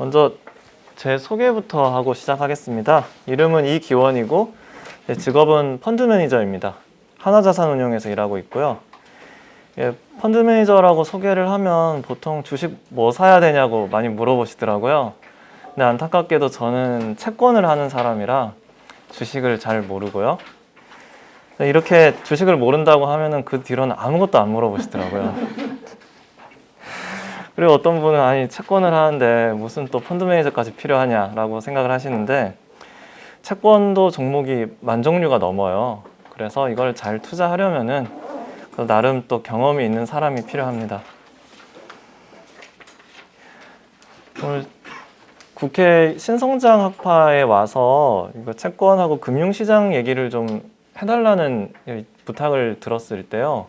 먼저 제 소개부터 하고 시작하겠습니다. 이름은 이기원이고 직업은 펀드 매니저입니다. 하나자산운용에서 일하고 있고요. 펀드 매니저라고 소개를 하면 보통 주식 뭐 사야 되냐고 많이 물어보시더라고요. 근데 안타깝게도 저는 채권을 하는 사람이라 주식을 잘 모르고요. 이렇게 주식을 모른다고 하면은 그 뒤로는 아무것도 안 물어보시더라고요. 그리고 어떤 분은 아니 채권을 하는데 무슨 또 펀드 매니저까지 필요하냐라고 생각을 하시는데, 채권도 종목이 10,000종류가 넘어요. 그래서 이걸 잘 투자하려면은 나름 또 경험이 있는 사람이 필요합니다. 오늘 국회 신성장학파에 와서 이거 채권하고 금융시장 얘기를 좀 해달라는 부탁을 들었을 때요,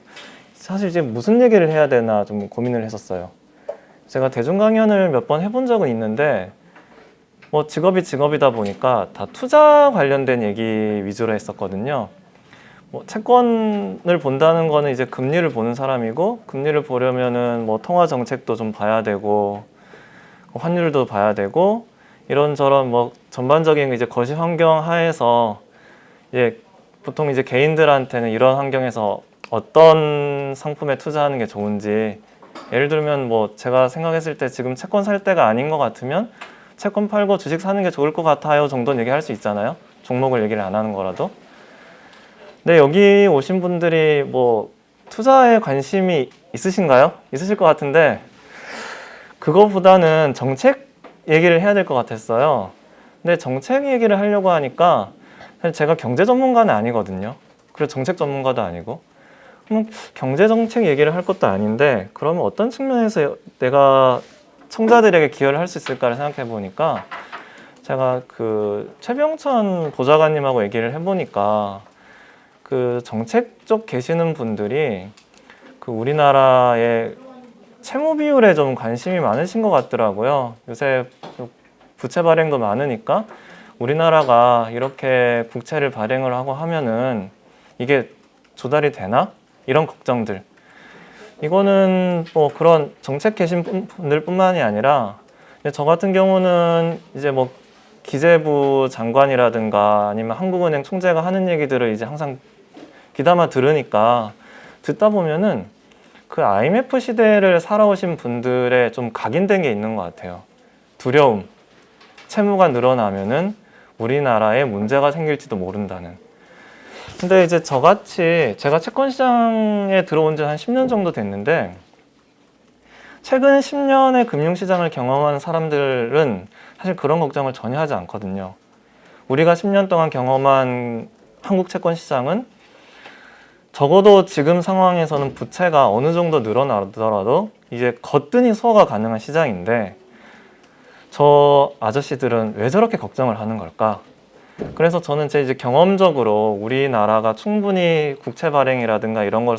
사실 이제 무슨 얘기를 해야 되나 좀 고민을 했었어요. 제가 대중 강연을 몇 번 해본 적은 있는데 뭐 직업이 직업이다 보니까 다 투자 관련된 얘기 위주로 했었거든요. 뭐 채권을 본다는 거는 이제 금리를 보는 사람이고, 금리를 보려면은 뭐 통화 정책도 좀 봐야 되고 환율도 봐야 되고 이런저런 뭐 전반적인 이제 거시 환경 하에서 이제 보통 이제 개인들한테는 이런 환경에서 어떤 상품에 투자하는 게 좋은지, 예를 들면 뭐 제가 생각했을 때 지금 채권 살 때가 아닌 것 같으면 채권 팔고 주식 사는 게 좋을 것 같아요 정도는 얘기할 수 있잖아요. 종목을 얘기를 안 하는 거라도. 근데 여기 오신 분들이 뭐 투자에 관심이 있으신가요? 있으실 것 같은데 그거보다는 정책 얘기를 해야 될 것 같았어요. 근데 정책 얘기를 하려고 하니까 사실 제가 경제 전문가는 아니거든요. 그리고 정책 전문가도 아니고, 경제 정책 얘기를 할 것도 아닌데 그러면 어떤 측면에서 내가 청자들에게 기여를 할 수 있을까를 생각해 보니까, 제가 그 최병천 보좌관님하고 얘기를 해보니까 그 정책 쪽 계시는 분들이 그 우리나라의 채무 비율에 좀 관심이 많으신 것 같더라고요. 요새 부채 발행도 많으니까 우리나라가 이렇게 국채를 발행을 하고 하면은 이게 조달이 되나? 이런 걱정들. 이거는 뭐 그런 정책 계신 분들뿐만이 아니라 저 같은 경우는 이제 뭐 기재부 장관이라든가 아니면 한국은행 총재가 하는 얘기들을 이제 항상 귀담아 들으니까, 듣다 보면은 그 IMF 시대를 살아오신 분들의 좀 각인된 게 있는 것 같아요. 두려움, 채무가 늘어나면은 우리나라에 문제가 생길지도 모른다는. 근데 이제 저같이 제가 채권 시장에 들어온 지 한 10년 정도 됐는데, 최근 10년의 금융시장을 경험한 사람들은 사실 그런 걱정을 전혀 하지 않거든요. 우리가 10년 동안 경험한 한국 채권 시장은 적어도 지금 상황에서는 부채가 어느 정도 늘어나더라도 이제 거뜬히 소화가 가능한 시장인데, 저 아저씨들은 왜 저렇게 걱정을 하는 걸까? 그래서 저는 제 이제 경험적으로 우리나라가 충분히 국채 발행이라든가 이런 걸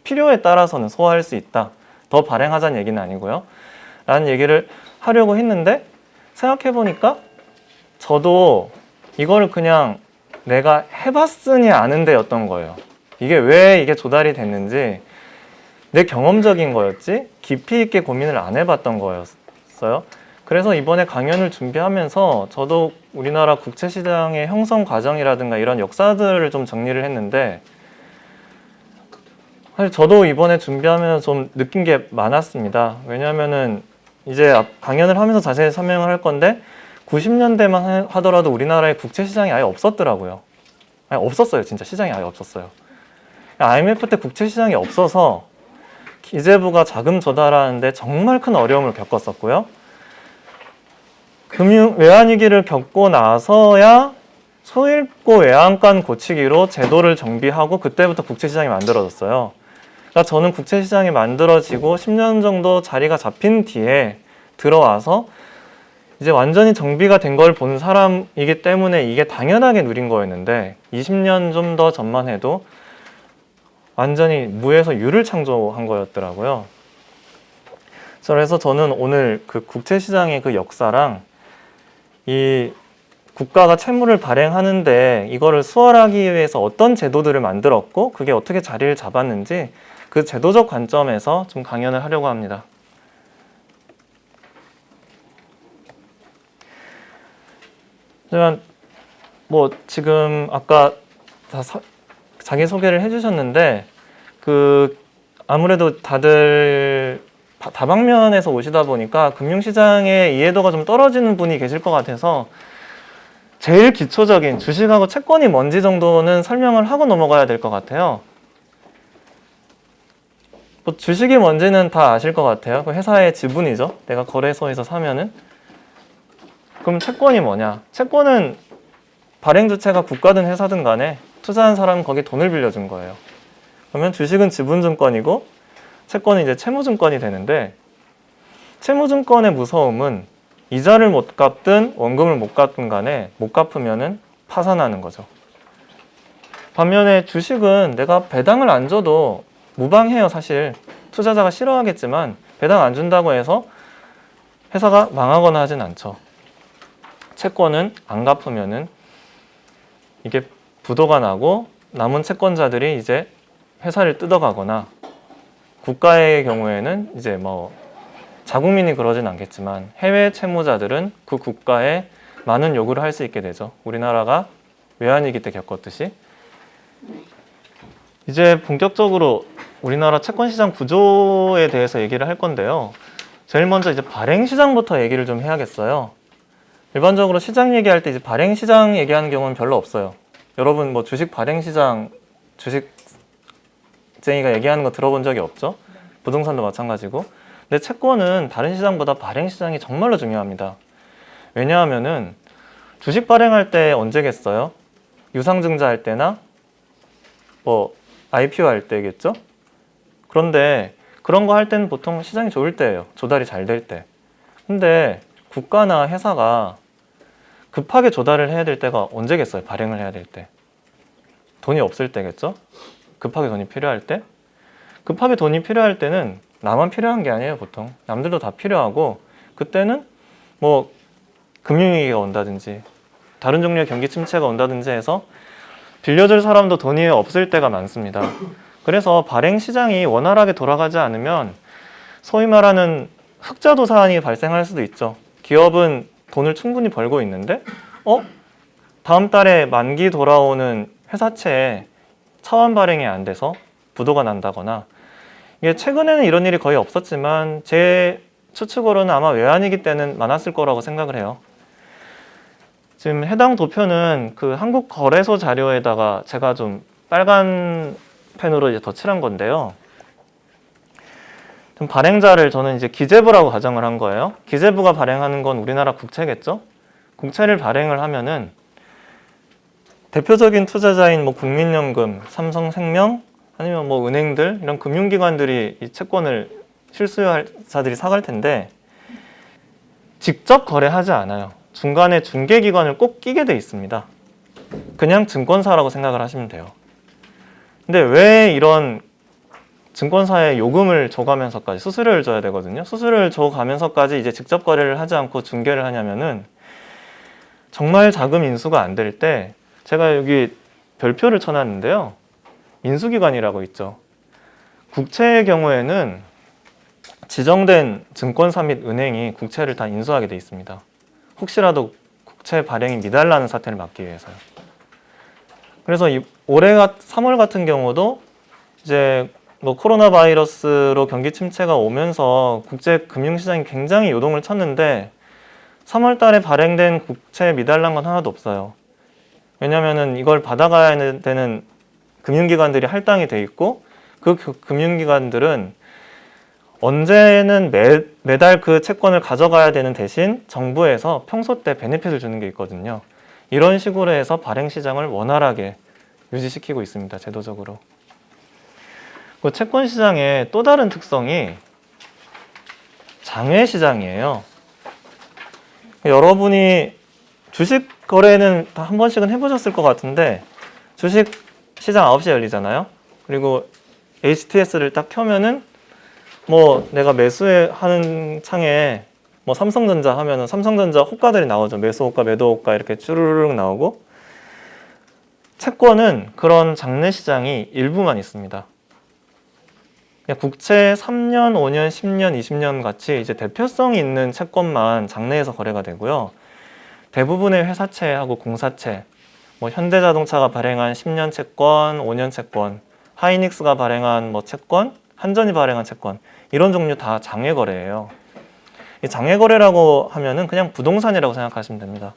필요에 따라서는 소화할 수 있다. 더 발행하자는 얘기는 아니고요. 라는 얘기를 하려고 했는데, 생각해보니까 저도 이거를 그냥 내가 해봤으니 아는데였던 거예요. 이게 왜 이게 조달이 됐는지 내 경험적인 거였지 깊이 있게 고민을 안 해봤던 거였어요. 그래서 이번에 강연을 준비하면서 저도 우리나라 국채시장의 형성 과정이라든가 이런 역사들을 좀 정리를 했는데, 사실 저도 이번에 준비하면서 좀 느낀 게 많았습니다. 왜냐하면은 이제 강연을 하면서 자세히 설명을 할 건데 90년대만 하더라도 우리나라의 국채시장이 아예 없었더라고요. 아니, 없었어요. 진짜 시장이 아예 없었어요. IMF 때 국채시장이 없어서 기재부가 자금 조달하는데 정말 큰 어려움을 겪었었고요. 외환위기를 겪고 나서야 소일고 외환관 고치기로 제도를 정비하고 그때부터 국채시장이 만들어졌어요. 그러니까 저는 국채시장이 만들어지고 10년 정도 자리가 잡힌 뒤에 들어와서 이제 완전히 정비가 된 걸 본 사람이기 때문에 이게 당연하게 누린 거였는데, 20년 좀 더 전만 해도 완전히 무에서 유를 창조한 거였더라고요. 그래서 저는 오늘 그 국채시장의 그 역사랑 이 국가가 채무를 발행하는데 이거를 수월하기 위해서 어떤 제도들을 만들었고 그게 어떻게 자리를 잡았는지 그 제도적 관점에서 좀 강연을 하려고 합니다. 하지만 뭐 지금 아까 다 자기 소개를 해주셨는데 그 아무래도 다들 다방면에서 오시다 보니까 금융시장의 이해도가 좀 떨어지는 분이 계실 것 같아서 제일 기초적인 주식하고 채권이 뭔지 정도는 설명을 하고 넘어가야 될 것 같아요. 뭐 주식이 뭔지는 다 아실 것 같아요. 그 회사의 지분이죠. 내가 거래소에서 사면은. 그럼 채권이 뭐냐? 채권은 발행 주체가 국가든 회사든 간에 투자한 사람은 거기에 돈을 빌려준 거예요. 그러면 주식은 지분증권이고 채권은 이제 채무증권이 되는데, 채무증권의 무서움은 이자를 못 갚든 원금을 못 갚든 간에 못 갚으면은 파산하는 거죠. 반면에 주식은 내가 배당을 안 줘도 무방해요. 사실 투자자가 싫어하겠지만 배당 안 준다고 해서 회사가 망하거나 하진 않죠. 채권은 안 갚으면은 이게 부도가 나고 남은 채권자들이 이제 회사를 뜯어가거나, 국가의 경우에는 이제 뭐 자국민이 그러진 않겠지만 해외 채무자들은 그 국가에 많은 요구를 할 수 있게 되죠. 우리나라가 외환위기 때 겪었듯이. 이제 본격적으로 우리나라 채권시장 구조에 대해서 얘기를 할 건데요. 제일 먼저 이제 발행시장부터 얘기를 좀 해야겠어요. 일반적으로 시장 얘기할 때 이제 발행시장 얘기하는 경우는 별로 없어요. 여러분 뭐 주식 발행시장, 주식쟁이가 얘기하는 거 들어본 적이 없죠? 부동산도 마찬가지고. 근데 채권은 다른 시장보다 발행시장이 정말로 중요합니다. 왜냐하면은 주식 발행할 때 언제겠어요? 유상증자 할 때나 뭐 IPO 할 때겠죠? 그런데 그런 거 할 때는 보통 시장이 좋을 때예요. 조달이 잘 될 때. 근데 국가나 회사가 급하게 조달을 해야 될 때가 언제겠어요? 발행을 해야 될 때. 돈이 없을 때겠죠? 급하게 돈이 필요할 때. 급하게 돈이 필요할 때는 나만 필요한 게 아니에요. 보통 남들도 다 필요하고, 그때는 뭐 금융위기가 온다든지 다른 종류의 경기 침체가 온다든지 해서 빌려줄 사람도 돈이 없을 때가 많습니다. 그래서 발행시장이 원활하게 돌아가지 않으면 소위 말하는 흑자도 사안이 발생할 수도 있죠. 기업은 돈을 충분히 벌고 있는데 다음 달에 만기 돌아오는 회사채에 차환 발행이 안 돼서 부도가 난다거나, 이게 최근에는 이런 일이 거의 없었지만 제 추측으로는 아마 외환위기 때는 많았을 거라고 생각을 해요. 지금 해당 도표는 그 한국거래소 자료에다가 제가 좀 빨간 펜으로 이제 덧칠한 건데요. 좀 발행자를 저는 이제 기재부라고 가정을 한 거예요. 기재부가 발행하는 건 우리나라 국채겠죠? 국채를 발행을 하면은 대표적인 투자자인 뭐 국민연금, 삼성생명, 아니면 뭐 은행들, 이런 금융기관들이 이 채권을 실수요자들이 사갈 텐데 직접 거래하지 않아요. 중간에 중개기관을 꼭 끼게 돼 있습니다. 그냥 증권사라고 생각을 하시면 돼요. 근데 왜 이런 증권사에 요금을 줘가면서까지 수수료를 줘야 되거든요. 수수료를 줘가면서까지 이제 직접 거래를 하지 않고 중개를 하냐면은, 정말 자금 인수가 안 될 때 제가 여기 별표를 쳐놨는데요. 인수기관이라고 있죠. 국채의 경우에는 지정된 증권사 및 은행이 국채를 다 인수하게 돼 있습니다. 혹시라도 국채 발행이 미달나는 사태를 막기 위해서요. 그래서 올해 3월 같은 경우도 이제 뭐 코로나 바이러스로 경기 침체가 오면서 국제 금융시장이 굉장히 요동을 쳤는데 3월 달에 발행된 국채 미달난 건 하나도 없어요. 왜냐면은 이걸 받아가야 되는 금융기관들이 할당이 돼 있고, 그 금융기관들은 언제는 매달 그 채권을 가져가야 되는 대신 정부에서 평소 때 베네핏을 주는 게 있거든요. 이런 식으로 해서 발행시장을 원활하게 유지시키고 있습니다. 제도적으로. 그 채권시장의 또 다른 특성이 장외시장이에요. 여러분이 주식 거래는 다 한 번씩은 해보셨을 것 같은데, 주식 시장 9시에 열리잖아요. 그리고 HTS를 딱 켜면은 뭐 내가 매수하는 창에 뭐 삼성전자 하면은 삼성전자 호가들이 나오죠. 매수 호가, 매도 호가 이렇게 쭈르륵 나오고, 채권은 그런 장내 시장이 일부만 있습니다. 국채 3년, 5년, 10년, 20년 같이 이제 대표성이 있는 채권만 장내에서 거래가 되고요. 대부분의 회사채하고 공사채, 뭐 현대자동차가 발행한 10년 채권, 5년 채권, 하이닉스가 발행한 뭐 채권, 한전이 발행한 채권, 이런 종류 다 장외거래예요. 이 장외거래라고 하면은 그냥 부동산이라고 생각하시면 됩니다.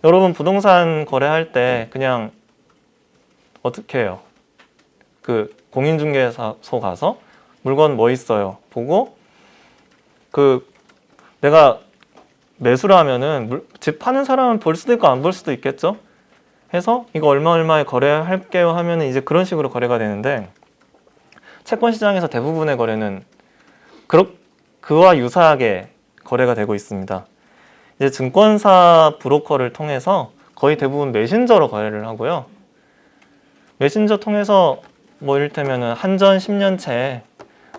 여러분 부동산 거래할 때 그냥 어떻게 해요? 그 공인중개소 가서 물건 뭐 있어요? 보고 그 내가 매수를 하면은 집 파는 사람은 볼 수도 있고 안 볼 수도 있겠죠? 해서 이거 얼마에 거래할게요 하면은 이제 그런 식으로 거래가 되는데, 채권 시장에서 대부분의 거래는 그와 유사하게 거래가 되고 있습니다. 이제 증권사 브로커를 통해서 거의 대부분 메신저로 거래를 하고요. 메신저 통해서 뭐 이를테면은 한전 10년채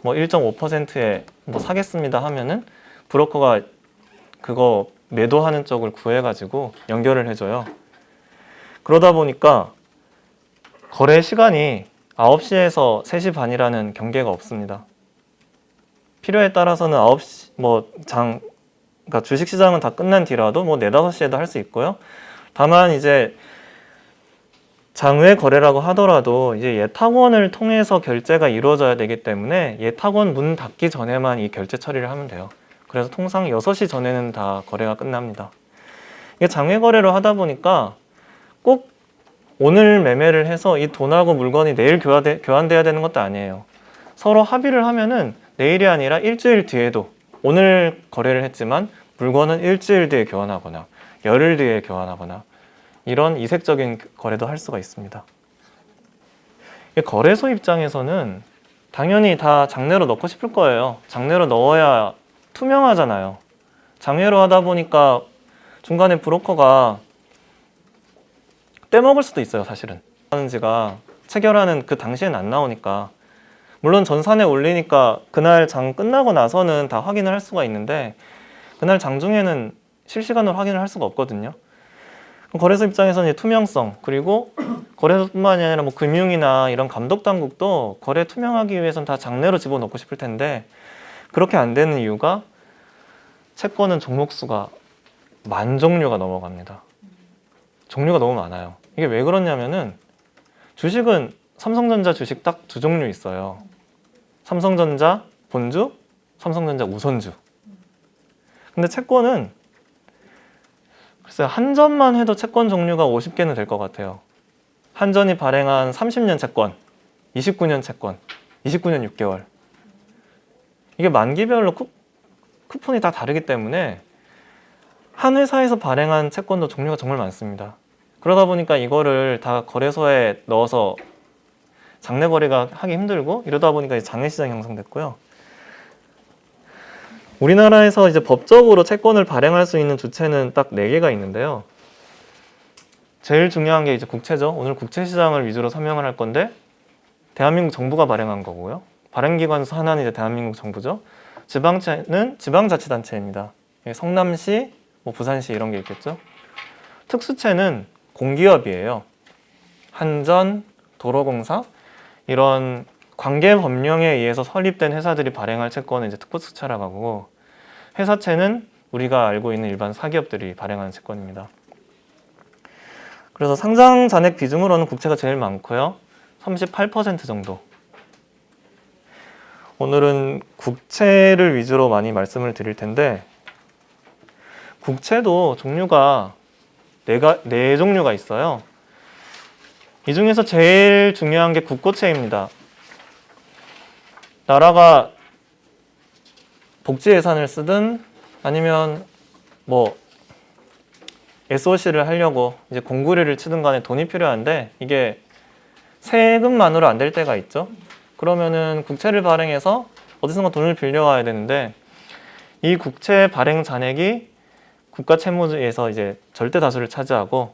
뭐 1.5%에 뭐 사겠습니다 하면은 브로커가 그거 매도하는 쪽을 구해가지고 연결을 해줘요. 그러다 보니까 거래 시간이 9시에서 3시 반이라는 경계가 없습니다. 필요에 따라서는 9시, 그러니까 주식시장은 다 끝난 뒤라도 뭐 4, 5시에도 할 수 있고요. 다만 이제 장외 거래라고 하더라도 이제 예탁원을 통해서 결제가 이루어져야 되기 때문에 예탁원 문 닫기 전에만 이 결제 처리를 하면 돼요. 그래서 통상 6시 전에는 다 거래가 끝납니다. 이게 장외 거래로 하다 보니까 꼭 오늘 매매를 해서 이 돈하고 물건이 내일 교환돼야 되는 것도 아니에요. 서로 합의를 하면은 내일이 아니라 일주일 뒤에도 오늘 거래를 했지만 물건은 일주일 뒤에 교환하거나 열흘 뒤에 교환하거나 이런 이색적인 거래도 할 수가 있습니다. 거래소 입장에서는 당연히 다 장내로 넣고 싶을 거예요. 장내로 넣어야 투명하잖아요. 장외로 하다 보니까 중간에 브로커가 떼먹을 수도 있어요. 사실은 하는지가 체결하는 그 당시엔 안 나오니까. 물론 전산에 올리니까 그날 장 끝나고 나서는 다 확인을 할 수가 있는데 그날 장중에는 실시간으로 확인을 할 수가 없거든요. 거래소 입장에서는 투명성, 그리고 거래소뿐만이 아니라 뭐 금융이나 이런 감독 당국도 거래 투명하기 위해서는 다 장내로 집어넣고 싶을 텐데 그렇게 안 되는 이유가 채권은 종목수가 10,000종류가 넘어갑니다. 종류가 너무 많아요. 이게 왜 그러냐면은 주식은 삼성전자 주식 딱 2종류 있어요. 삼성전자 본주, 삼성전자 우선주. 근데 채권은 글쎄요, 한전만 해도 채권 종류가 50개는 될 것 같아요. 한전이 발행한 30년 채권, 29년 채권, 29년 6개월. 이게 만기별로 쿠폰이 다 다르기 때문에 한 회사에서 발행한 채권도 종류가 정말 많습니다. 그러다 보니까 이거를 다 거래소에 넣어서 장내 거래가 하기 힘들고 이러다 보니까 장외 시장이 형성됐고요. 우리나라에서 이제 법적으로 채권을 발행할 수 있는 주체는 딱 4개가 있는데요. 제일 중요한 게 이제 국채죠. 오늘 국채 시장을 위주로 설명을 할 건데 대한민국 정부가 발행한 거고요. 발행기관수 하나는 이제 대한민국 정부죠. 지방채는 지방자치단체입니다. 성남시, 뭐 부산시 이런 게 있겠죠. 특수채는 공기업이에요. 한전, 도로공사 이런 관계 법령에 의해서 설립된 회사들이 발행할 채권은 이제 특수채라고 하고, 회사채는 우리가 알고 있는 일반 사기업들이 발행하는 채권입니다. 그래서 상장 잔액 비중으로는 국채가 제일 많고요. 38% 정도. 오늘은 국채를 위주로 많이 말씀을 드릴 텐데, 국채도 종류가 4종류가 있어요. 이 중에서 제일 중요한 게 국고채입니다. 나라가 복지 예산을 쓰든 아니면 뭐 SOC를 하려고 이제 공구리를 치든 간에 돈이 필요한데 이게 세금만으로 안 될 때가 있죠. 그러면은 국채를 발행해서 어디선가 돈을 빌려와야 되는데 이 국채 발행 잔액이 국가 채무에서 이제 절대 다수를 차지하고,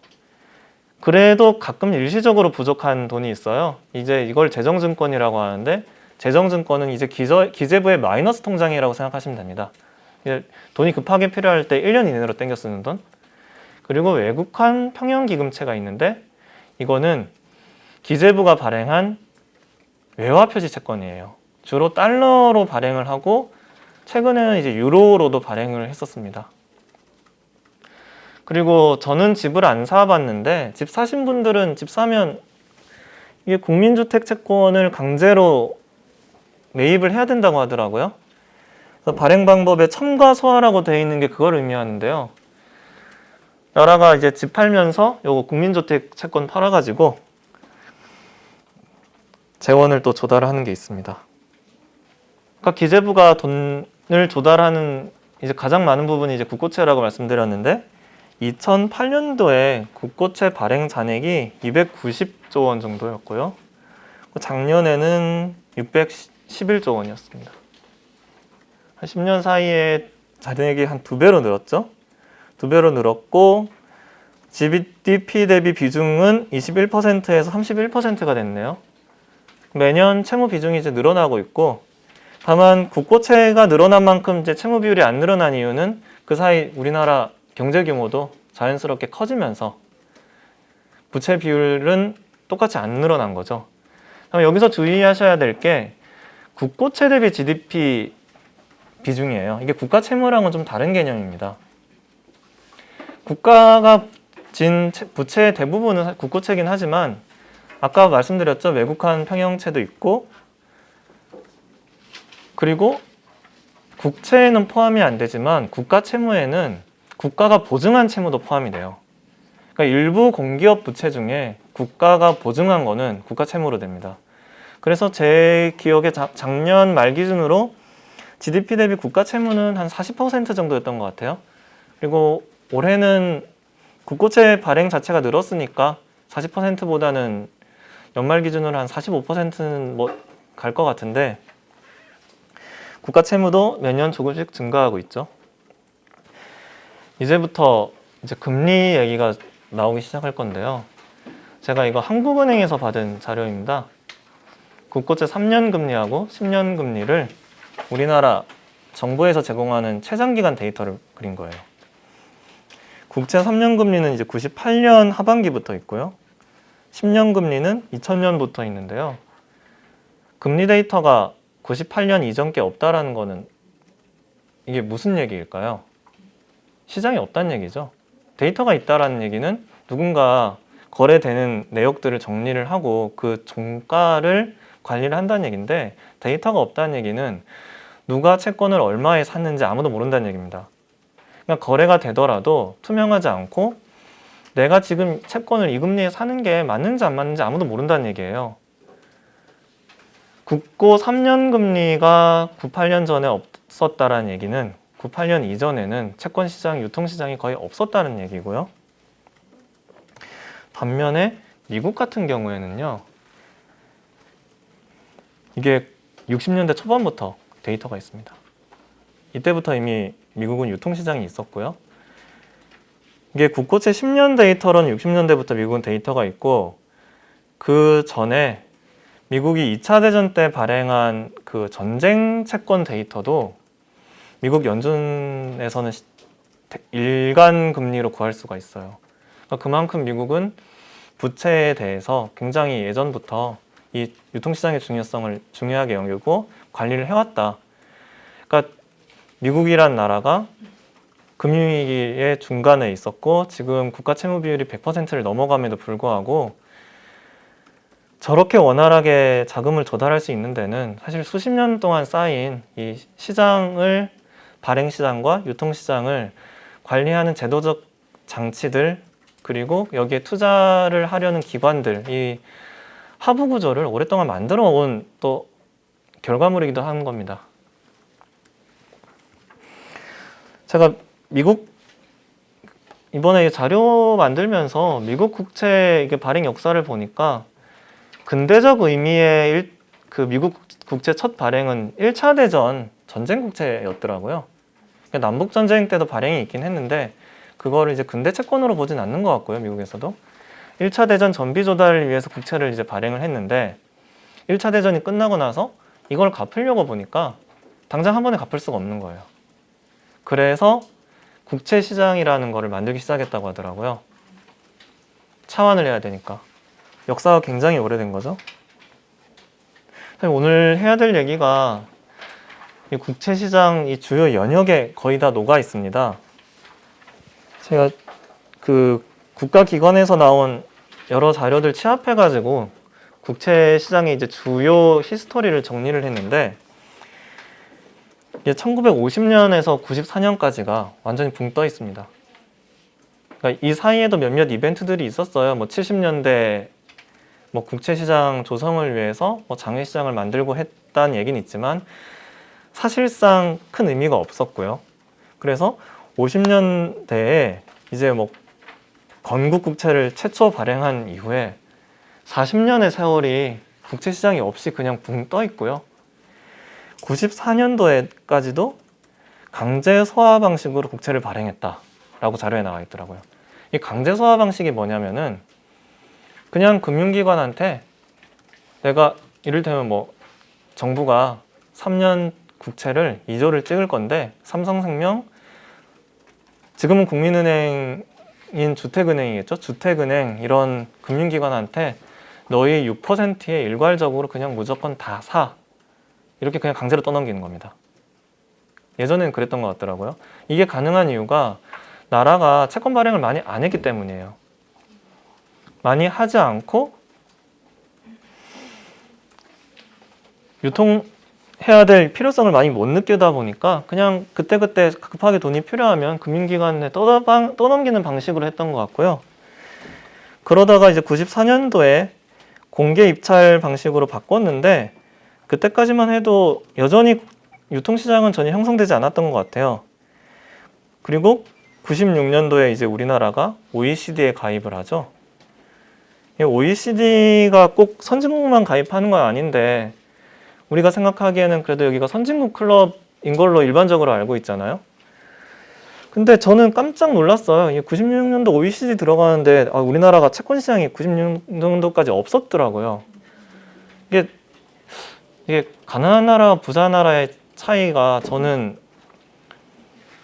그래도 가끔 일시적으로 부족한 돈이 있어요. 이제 이걸 재정증권이라고 하는데, 재정증권은 이제 기재부의 마이너스 통장이라고 생각하시면 됩니다. 돈이 급하게 필요할 때 1년 이내로 땡겨 쓰는 돈. 그리고 외국환 평형기금채가 있는데 이거는 기재부가 발행한 외화표지 채권이에요. 주로 달러로 발행을 하고 최근에는 이제 유로로도 발행을 했었습니다. 그리고 저는 집을 안 사봤는데 집 사신 분들은 집 사면 이게 국민주택 채권을 강제로 매입을 해야 된다고 하더라고요. 그래서 발행 방법에 첨가 소하라고 되어 있는 게 그걸 의미하는데요. 나라가 이제 집 팔면서 요거 국민주택 채권 팔아가지고 재원을 또 조달하는 게 있습니다. 그러니까 기재부가 돈을 조달하는 이제 가장 많은 부분이 이제 국고채라고 말씀드렸는데 2008년도에 국고채 발행 잔액이 290조 원 정도였고요. 작년에는 611조 원이었습니다. 한 10년 사이에 잔액이 한 2배로 늘었죠. 2배로 늘었고 GDP 대비 비중은 21%에서 31%가 됐네요. 매년 채무 비중이 이제 늘어나고 있고, 다만 국고채가 늘어난 만큼 이제 채무 비율이 안 늘어난 이유는 그 사이 우리나라 경제 규모도 자연스럽게 커지면서 부채 비율은 똑같이 안 늘어난 거죠. 여기서 주의하셔야 될 게 국고채 대비 GDP 비중이에요. 이게 국가 채무랑은 좀 다른 개념입니다. 국가가 진 부채의 대부분은 국고채긴 하지만 아까 말씀드렸죠. 외국한 평형채도 있고 그리고 국채에는 포함이 안 되지만 국가 채무에는 국가가 보증한 채무도 포함이 돼요. 그러니까 일부 공기업 부채 중에 국가가 보증한 거는 국가 채무로 됩니다. 그래서 제 기억에 작년 말 기준으로 GDP 대비 국가 채무는 한 40% 정도였던 것 같아요. 그리고 올해는 국고채 발행 자체가 늘었으니까 40%보다는 연말 기준으로 한 45%는 뭐 갈 것 같은데 국가 채무도 매년 조금씩 증가하고 있죠. 이제부터 이제 금리 얘기가 나오기 시작할 건데요. 제가 이거 한국은행에서 받은 자료입니다. 국고채 3년 금리하고 10년 금리를 우리나라 정부에서 제공하는 최장기간 데이터를 그린 거예요. 국채 3년 금리는 이제 98년 하반기부터 있고요. 10년 금리는 2000년부터 있는데요. 금리 데이터가 98년 이전 게 없다라는 거는 이게 무슨 얘기일까요? 시장이 없다는 얘기죠. 데이터가 있다라는 얘기는 누군가 거래되는 내역들을 정리를 하고 그 종가를 관리를 한다는 얘기인데 데이터가 없다는 얘기는 누가 채권을 얼마에 샀는지 아무도 모른다는 얘기입니다. 그러니까 거래가 되더라도 투명하지 않고 내가 지금 채권을 이 금리에 사는 게 맞는지 안 맞는지 아무도 모른다는 얘기예요. 국고 3년 금리가 98년 전에 없었다라는 얘기는 98년 이전에는 채권 시장, 유통 시장이 거의 없었다는 얘기고요. 반면에 미국 같은 경우에는요. 이게 60년대 초반부터 데이터가 있습니다. 이때부터 이미 미국은 유통시장이 있었고요. 이게 국고채 10년 데이터로는 60년대부터 미국은 데이터가 있고 그 전에 미국이 2차 대전 때 발행한 그 전쟁 채권 데이터도 미국 연준에서는 일간 금리로 구할 수가 있어요. 그러니까 그만큼 미국은 부채에 대해서 굉장히 예전부터 이 유통시장의 중요성을 중요하게 여기고 관리를 해왔다. 그러니까 미국이란 나라가 금융위기의 중간에 있었고 지금 국가 채무 비율이 100%를 넘어감에도 불구하고 저렇게 원활하게 자금을 조달할 수 있는 데는 사실 수십 년 동안 쌓인 이 시장을 발행 시장과 유통 시장을 관리하는 제도적 장치들 그리고 여기에 투자를 하려는 기관들 이 하부 구조를 오랫동안 만들어 온 또 결과물이기도 한 겁니다. 제가 미국 이번에 자료 만들면서 미국 국채 이게 발행 역사를 보니까 근대적 의미의 그 미국 국채 첫 발행은 1차 대전 전쟁 국채였더라고요. 그러니까 남북 전쟁 때도 발행이 있긴 했는데 그거를 이제 근대 채권으로 보진 않는 것 같고요. 미국에서도 1차 대전 전비 조달을 위해서 국채를 이제 발행을 했는데 1차 대전이 끝나고 나서 이걸 갚으려고 보니까 당장 한 번에 갚을 수가 없는 거예요. 그래서 국채 시장이라는 거를 만들기 시작했다고 하더라고요. 차환을 해야 되니까. 역사가 굉장히 오래된 거죠. 오늘 해야 될 얘기가 이 국채 시장 이 주요 연역에 거의 다 녹아 있습니다. 제가 그 국가기관에서 나온 여러 자료들 취합해가지고 국채 시장의 이제 주요 히스토리를 정리를 했는데, 이게 1950년에서 94년까지가 완전히 붕 떠 있습니다. 그러니까 이 사이에도 몇몇 이벤트들이 있었어요. 뭐 70년대 뭐 국채 시장 조성을 위해서 뭐 장외 시장을 만들고 했다는 얘기는 있지만 사실상 큰 의미가 없었고요. 그래서 50년대에 이제 뭐 건국 국채를 최초 발행한 이후에 40년의 세월이 국채 시장이 없이 그냥 붕 떠 있고요. 94년도에까지도 강제 소화 방식으로 국채를 발행했다라고 자료에 나와 있더라고요. 이 강제 소화 방식이 뭐냐면은 그냥 금융기관한테 내가 이를테면 뭐 정부가 3년 국채를 2조를 찍을 건데 삼성생명, 지금은 국민은행인 주택은행이겠죠. 주택은행 이런 금융기관한테 너희 6%에 일괄적으로 그냥 무조건 다 사. 이렇게 그냥 강제로 떠넘기는 겁니다. 예전에는 그랬던 것 같더라고요. 이게 가능한 이유가 나라가 채권 발행을 많이 안 했기 때문이에요. 많이 하지 않고 유통해야 될 필요성을 많이 못 느끼다 보니까 그냥 그때그때 급하게 돈이 필요하면 금융기관에 떠넘기는 방식으로 했던 것 같고요. 그러다가 이제 94년도에 공개 입찰 방식으로 바꿨는데 그때까지만 해도 여전히 유통시장은 전혀 형성되지 않았던 것 같아요. 그리고 96년도에 이제 우리나라가 OECD에 가입을 하죠. OECD가 꼭 선진국만 가입하는 건 아닌데 우리가 생각하기에는 그래도 여기가 선진국 클럽인 걸로 일반적으로 알고 있잖아요. 근데 저는 깜짝 놀랐어요. 96년도 OECD 들어가는데 우리나라가 채권 시장이 96년도까지 없었더라고요. 이게 가난한 나라와 부자 나라의 차이가 저는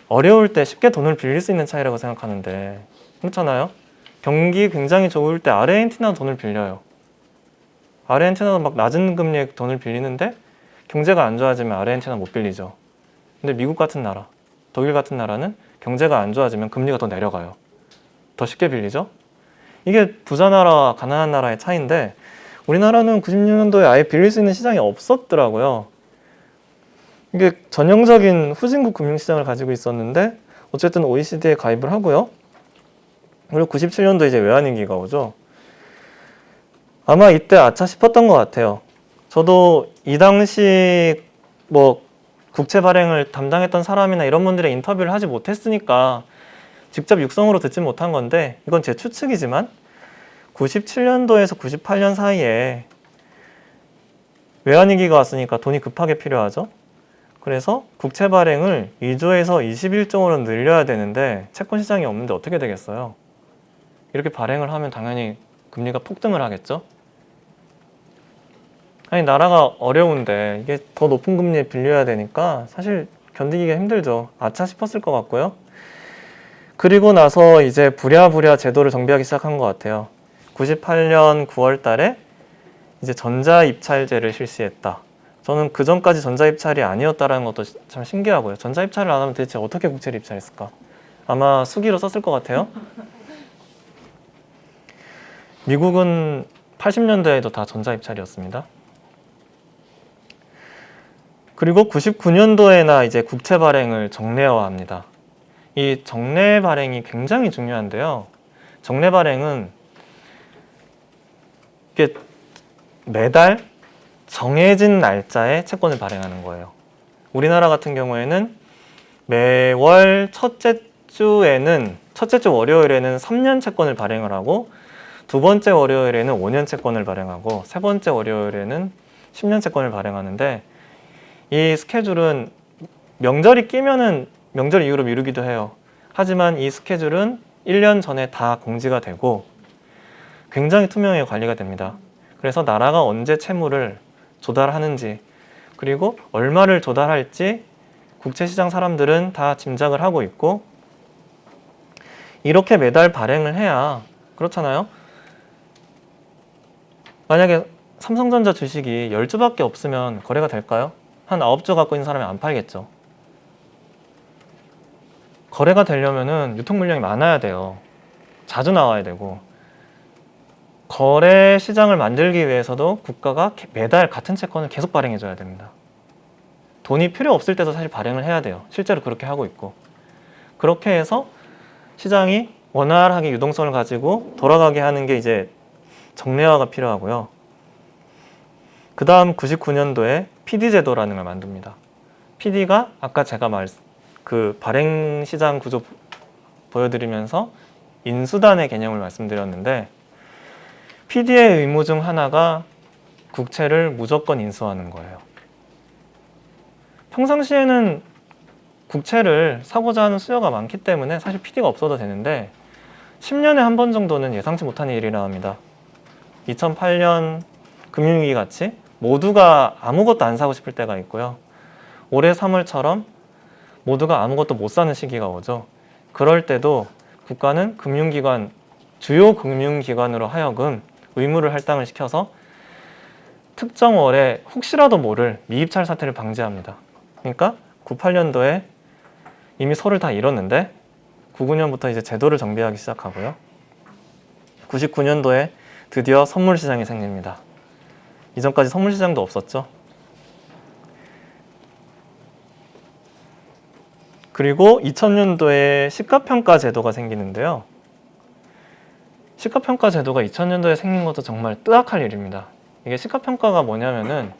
어려울 때 쉽게 돈을 빌릴 수 있는 차이라고 생각하는데 그렇잖아요. 경기 굉장히 좋을 때 아르헨티나 돈을 빌려요. 아르헨티나도 막 낮은 금리에 돈을 빌리는데 경제가 안 좋아지면 아르헨티나 못 빌리죠. 근데 미국 같은 나라, 독일 같은 나라는 경제가 안 좋아지면 금리가 더 내려가요. 더 쉽게 빌리죠. 이게 부자 나라와 가난한 나라의 차이인데 우리나라는 96년도에 아예 빌릴 수 있는 시장이 없었더라고요. 이게 전형적인 후진국 금융시장을 가지고 있었는데 어쨌든 OECD에 가입을 하고요. 그리고 97년도에 이제 외환위기가 오죠. 아마 이때 아차 싶었던 것 같아요. 저도 이 당시 뭐 국채 발행을 담당했던 사람이나 이런 분들의 인터뷰를 하지 못했으니까 직접 육성으로 듣지 못한 건데 이건 제 추측이지만 97년도에서 98년 사이에 외환위기가 왔으니까 돈이 급하게 필요하죠. 그래서 국채 발행을 2조에서 21조로 늘려야 되는데 채권 시장이 없는데 어떻게 되겠어요? 이렇게 발행을 하면 당연히 금리가 폭등을 하겠죠. 아니 나라가 어려운데 이게 더 높은 금리에 빌려야 되니까 사실 견디기가 힘들죠. 아차 싶었을 것 같고요. 그리고 나서 이제 부랴부랴 제도를 정비하기 시작한 것 같아요. 98년 9월 달에 이제 전자입찰제를 실시했다. 저는 그 전까지 전자입찰이 아니었다는 것도 참 신기하고요. 전자입찰을 안 하면 대체 어떻게 국채를 입찰했을까? 아마 수기로 썼을 것 같아요. 미국은 80년대에도 다 전자입찰이었습니다. 그리고 99년도에나 이제 국채 발행을 정례화합니다. 이 정례 발행이 굉장히 중요한데요. 정례 발행은 이게 매달 정해진 날짜에 채권을 발행하는 거예요. 우리나라 같은 경우에는 매월 첫째 주 월요일에는 3년 채권을 발행을 하고 두 번째 월요일에는 5년 채권을 발행하고 세 번째 월요일에는 10년 채권을 발행하는데 이 스케줄은 명절이 끼면은 명절 이후로 미루기도 해요. 하지만 이 스케줄은 1년 전에 다 공지가 되고 굉장히 투명하게 관리가 됩니다. 그래서 나라가 언제 채무를 조달하는지 그리고 얼마를 조달할지 국채시장 사람들은 다 짐작을 하고 있고 이렇게 매달 발행을 해야 그렇잖아요. 만약에 삼성전자 주식이 10주밖에 없으면 거래가 될까요? 한 9주 갖고 있는 사람이 안 팔겠죠. 거래가 되려면은 유통 물량이 많아야 돼요. 자주 나와야 되고, 거래 시장을 만들기 위해서도 국가가 매달 같은 채권을 계속 발행해줘야 됩니다. 돈이 필요 없을 때도 사실 발행을 해야 돼요. 실제로 그렇게 하고 있고. 그렇게 해서 시장이 원활하게 유동성을 가지고 돌아가게 하는 게 이제 정례화가 필요하고요. 그 다음 99년도에 PD 제도라는 걸 만듭니다. PD가 아까 제가 그 발행 시장 구조 보여드리면서 인수단의 개념을 말씀드렸는데, PD의 의무 중 하나가 국채를 무조건 인수하는 거예요. 평상시에는 국채를 사고자 하는 수요가 많기 때문에 사실 PD가 없어도 되는데 10년에 한 번 정도는 예상치 못한 일이 일어납니다. 2008년 금융위기 같이 모두가 아무것도 안 사고 싶을 때가 있고요. 올해 3월처럼 모두가 아무것도 못 사는 시기가 오죠. 그럴 때도 국가는 주요 금융기관으로 하여금 의무를 할당을 시켜서 특정 월에 혹시라도 모를 미입찰 사태를 방지합니다. 그러니까 98년도에 이미 소를 다 이뤘는데 99년부터 이제 제도를 정비하기 시작하고요. 99년도에 드디어 선물시장이 생깁니다. 이전까지 선물시장도 없었죠. 그리고 2000년도에 시가평가 제도가 생기는데요. 시가평가 제도가 2000년도에 생긴 것도 정말 뜨악할 일입니다. 이게 시가평가가 뭐냐면은,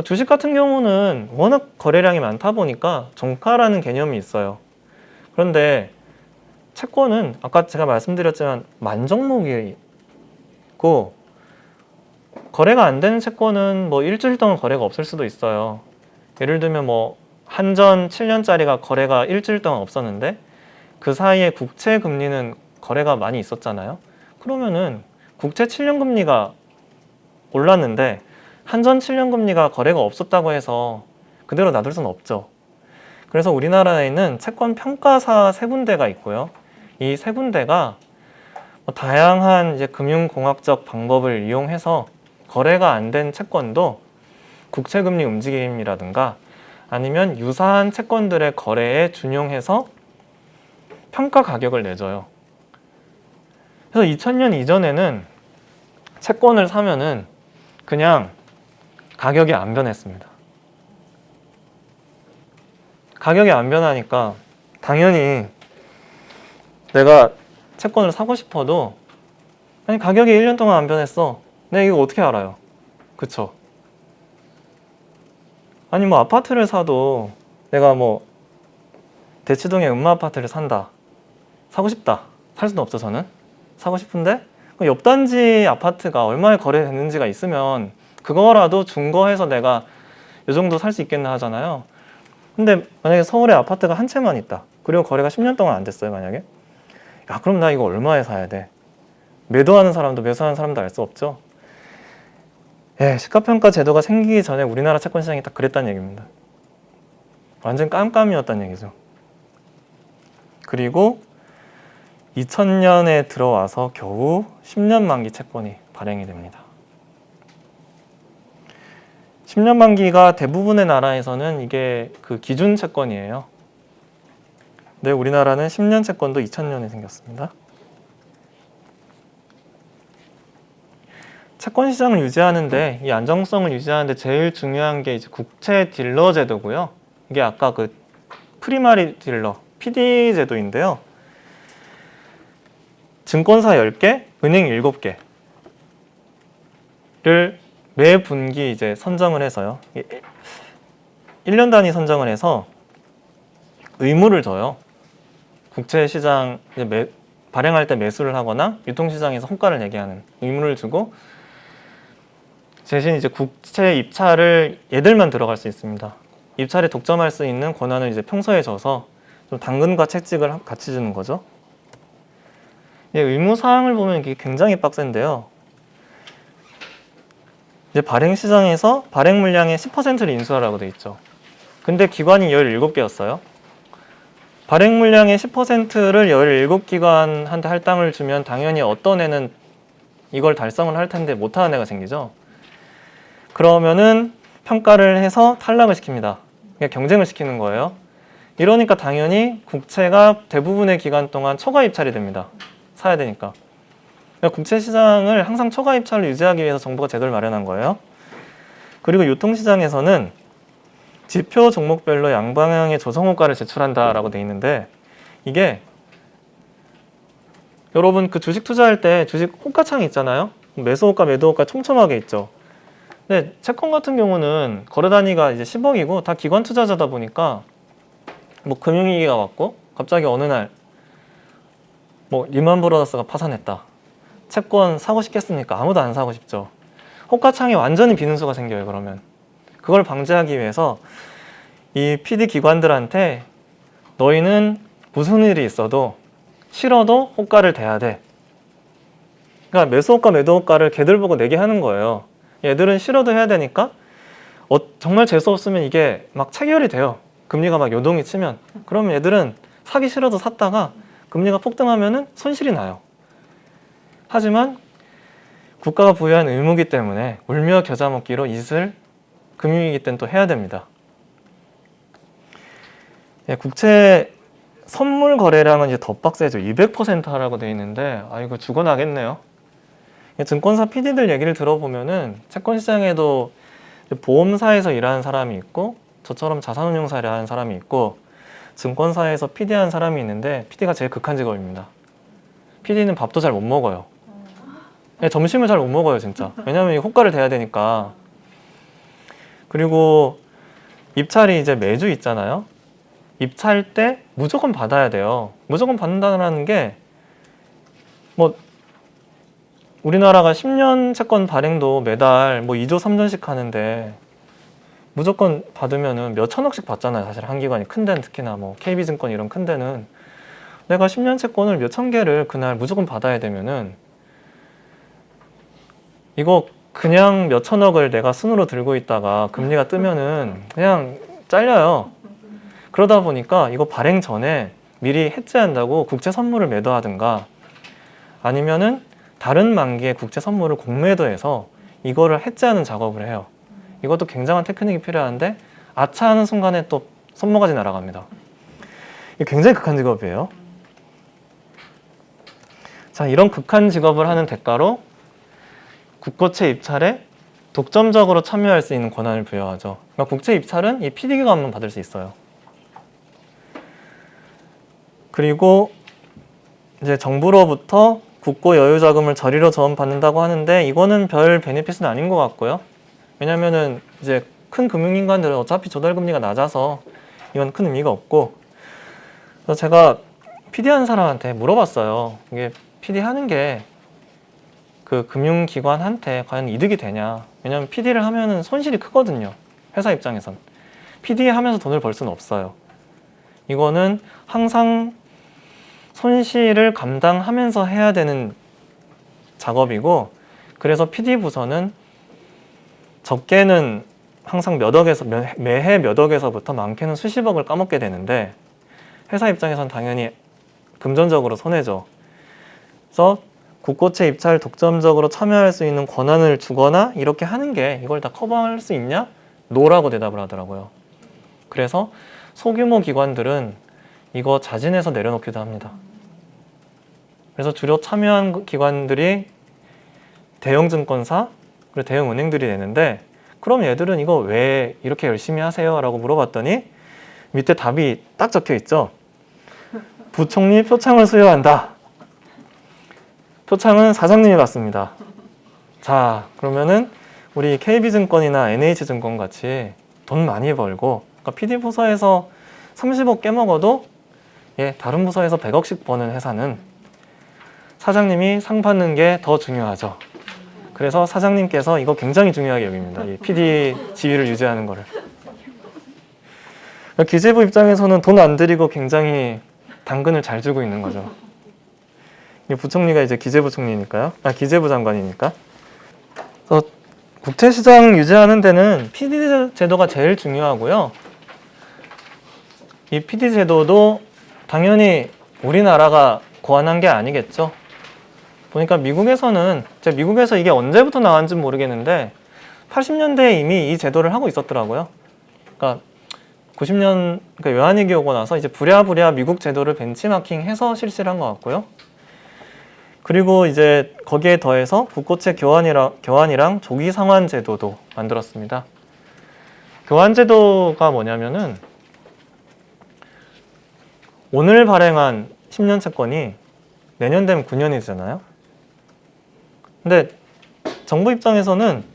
주식 같은 경우는 워낙 거래량이 많다 보니까 종가라는 개념이 있어요. 그런데 채권은 아까 제가 말씀드렸지만 만 종목이 있고, 거래가 안 되는 채권은 뭐 일주일 동안 거래가 없을 수도 있어요. 예를 들면 뭐 한전 7년짜리가 거래가 일주일 동안 없었는데 그 사이에 국채 금리는 거래가 많이 있었잖아요. 그러면은 국채 7년 금리가 올랐는데 한전 7년 금리가 거래가 없었다고 해서 그대로 놔둘 수는 없죠. 그래서 우리나라에는 채권 평가사 세 군데가 있고요. 이 세 군데가 다양한 이제 금융공학적 방법을 이용해서 거래가 안 된 채권도 국채 금리 움직임이라든가 아니면 유사한 채권들의 거래에 준용해서 평가 가격을 내줘요. 그래서 2000년 이전에는 채권을 사면은 그냥 가격이 안 변했습니다. 가격이 안 변하니까 당연히 내가 채권을 사고 싶어도, 아니 가격이 1년 동안 안 변했어. 내가 이거 어떻게 알아요? 그쵸? 아니 뭐 아파트를 사도 내가 뭐 대치동에 음마아파트를 사고 싶다. 살 수는 없죠 저는. 사고 싶은데 옆 단지 아파트가 얼마에 거래됐는지가 있으면 그거라도 준거해서 내가 이 정도 살 수 있겠나 하잖아요. 근데 만약에 서울에 아파트가 한 채만 있다. 그리고 거래가 10년 동안 안 됐어요 만약에. 야 그럼 나 이거 얼마에 사야 돼? 매도하는 사람도 매수하는 사람도 알 수 없죠. 예, 시가평가 제도가 생기기 전에 우리나라 채권 시장이 딱 그랬다는 얘기입니다. 완전 깜깜이었다는 얘기죠. 그리고 2000년에 들어와서 겨우 10년 만기 채권이 발행이 됩니다. 10년 만기가 대부분의 나라에서는 이게 그 기준 채권이에요. 근데 우리나라는 10년 채권도 2000년에 생겼습니다. 채권 시장을 유지하는데, 이 안정성을 유지하는데 제일 중요한 게 이제 국채 딜러 제도고요. 이게 아까 그 프리마리 딜러, PD 제도인데요. 증권사 10개, 은행 7개를 매 분기 이제 선정을 해서요. 1년 단위 선정을 해서 의무를 져요. 국채 시장 발행할 때 매수를 하거나 유통시장에서 호가를 내게 하는 의무를 주고, 대신 이제 국채 입찰을 얘들만 들어갈 수 있습니다. 입찰에 독점할 수 있는 권한을 이제 평소에 줘서 좀 당근과 채찍을 같이 주는 거죠. 의무 사항을 보면 이게 굉장히 빡센데요. 이제 발행 시장에서 발행 물량의 10%를 인수하라고 돼 있죠. 근데 기관이 17개였어요. 발행 물량의 10%를 17기관한테 할당을 주면 당연히 어떤 애는 이걸 달성을 할 텐데 못하는 애가 생기죠. 그러면은 평가를 해서 탈락을 시킵니다. 그냥 경쟁을 시키는 거예요. 이러니까 당연히 국채가 대부분의 기간 동안 초과 입찰이 됩니다. 사야 되니까. 그러니까 국채 시장을 항상 초과 입찰을 유지하기 위해서 정부가 제도를 마련한 거예요. 그리고 유통시장에서는 지표 종목별로 양방향의 조성호가를 제출한다라고 돼 있는데, 이게 여러분 그 주식 투자할 때 주식 호가창이 있잖아요. 매수호가, 매도호가 촘촘하게 있죠. 근데 채권 같은 경우는 거래 단위가 이제 10억이고 다 기관 투자자다 보니까 뭐 금융위기가 왔고 갑자기 어느 날 뭐 리만 브라더스가 파산했다. 채권 사고 싶겠습니까? 아무도 안 사고 싶죠. 호가창에 완전히 비는수가 생겨요. 그러면 그걸 방지하기 위해서 이 PD 기관들한테 너희는 무슨 일이 있어도 싫어도 호가를 대야 돼. 그러니까 매수호가, 매도호가를 걔들 보고 내게 하는 거예요. 얘들은 싫어도 해야 되니까 정말 재수 없으면 이게 막 체결이 돼요. 금리가 막 요동이 치면. 그러면 얘들은 사기 싫어도 샀다가 금리가 폭등하면은 손실이 나요. 하지만 국가가 부여한 의무이기 때문에 울며 겨자 먹기로 이슬 금융위기 때는 또 해야 됩니다. 예, 국채 선물 거래량은 이제 더 빡세죠. 200% 하라고 돼 있는데 이거 죽어나겠네요. 증권사 PD들 얘기를 들어보면은 채권 시장에도 보험사에서 일하는 사람이 있고 저처럼 자산운용사 일하는 사람이 있고 증권사에서 PD 한 사람이 있는데 PD가 제일 극한 직업입니다. PD는 밥도 잘 못 먹어요. 점심을 잘 못 먹어요, 진짜. 왜냐면 호가를 대야 되니까. 그리고 입찰이 이제 매주 있잖아요. 입찰 때 무조건 받아야 돼요. 무조건 받는다는 게 뭐 우리나라가 10년 채권 발행도 매달 뭐 2조 3조씩 하는데 무조건 받으면은 몇 천억씩 받잖아요. 사실 한 기관이 큰 데는 특히나 뭐 KB증권 이런 큰 데는 내가 10년 채권을 몇 천 개를 그날 무조건 받아야 되면은 이거 그냥 몇 천억을 내가 순으로 들고 있다가 금리가 뜨면은 그냥 잘려요. 그러다 보니까 이거 발행 전에 미리 해지한다고 국채 선물을 매도하든가 아니면은 다른 만기의 국채 선물을 공매도해서 이거를 해지하는 작업을 해요. 이것도 굉장한 테크닉이 필요한데 아차 하는 순간에 또 손모가지 날아갑니다. 이게 굉장히 극한 직업이에요. 자, 이런 극한 직업을 하는 대가로 국고채 입찰에 독점적으로 참여할 수 있는 권한을 부여하죠. 그러니까 국채 입찰은 이 PD기관만 받을 수 있어요. 그리고 이제 정부로부터 국고 여유자금을 저리로 지원받는다고 하는데 이거는 별 베네핏은 아닌 것 같고요. 왜냐면은 이제 큰 금융기관들은 어차피 조달금리가 낮아서 이건 큰 의미가 없고, 그래서 제가 PD 하는 사람한테 물어봤어요. 이게 PD 하는 게 그 금융기관한테 과연 이득이 되냐. 왜냐면 PD를 하면은 손실이 크거든요. 회사 입장에선. PD 하면서 돈을 벌 수는 없어요. 이거는 항상 손실을 감당하면서 해야 되는 작업이고, 그래서 PD 부서는 적게는 항상 몇 억에서 매해 몇 억에서부터 많게는 수십억을 까먹게 되는데 회사 입장에선 당연히 금전적으로 손해죠. 그래서 국고채 입찰 독점적으로 참여할 수 있는 권한을 주거나 이렇게 하는 게 이걸 다 커버할 수 있냐? 노라고 대답을 하더라고요. 그래서 소규모 기관들은 이거 자진해서 내려놓기도 합니다. 그래서 주로 참여한 기관들이 대형 증권사 그리고 대형 은행들이 되는데, 그럼 얘들은 이거 왜 이렇게 열심히 하세요? 라고 물어봤더니 밑에 답이 딱 적혀 있죠. 부총리 표창을 수여한다. 표창은 사장님이 받습니다. 자, 그러면은 우리 KB증권이나 NH증권 같이 돈 많이 벌고, 그러니까 PD 부서에서 30억 깨먹어도 다른 부서에서 100억씩 버는 회사는 사장님이 상 받는 게 더 중요하죠. 그래서 사장님께서 이거 굉장히 중요하게 여깁니다. 이 PD 지위를 유지하는 거를. 기재부 입장에서는 돈 안 들이고 굉장히 당근을 잘 주고 있는 거죠. 부총리가 이제 기재부 총리니까요. 기재부 장관이니까. 그래서 국채시장 유지하는 데는 PD 제도가 제일 중요하고요. 이 PD 제도도 당연히 우리나라가 고안한 게 아니겠죠. 보니까 미국에서는, 미국에서 이게 언제부터 나왔는지 모르겠는데 80년대에 이미 이 제도를 하고 있었더라고요. 그러니까 90년 그러니까 외환위기 오고 나서 이제 부랴부랴 미국 제도를 벤치마킹해서 실시를 한 것 같고요. 그리고 이제 거기에 더해서 국고채 교환이랑 조기 상환 제도도 만들었습니다. 교환 제도가 뭐냐면은 오늘 발행한 10년 채권이 내년 되면 9년이 되잖아요. 근데 정부 입장에서는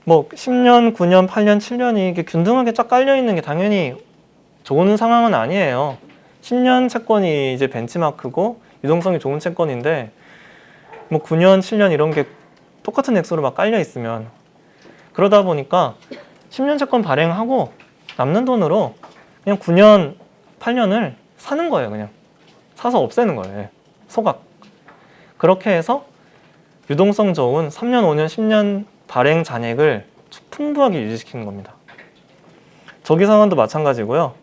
뭐 10년, 9년, 8년, 7년이 이게 균등하게 쫙 깔려 있는 게 당연히 좋은 상황은 아니에요. 10년 채권이 이제 벤치마크고 유동성이 좋은 채권인데 뭐 9년, 7년 이런 게 똑같은 액수로 막 깔려 있으면 그러다 보니까 10년 채권 발행하고 남는 돈으로 그냥 9년, 8년을 사는 거예요. 그냥 사서 없애는 거예요. 소각. 그렇게 해서 유동성 좋은 3년, 5년, 10년 발행 잔액을 풍부하게 유지시키는 겁니다. 조기 상환도 마찬가지고요.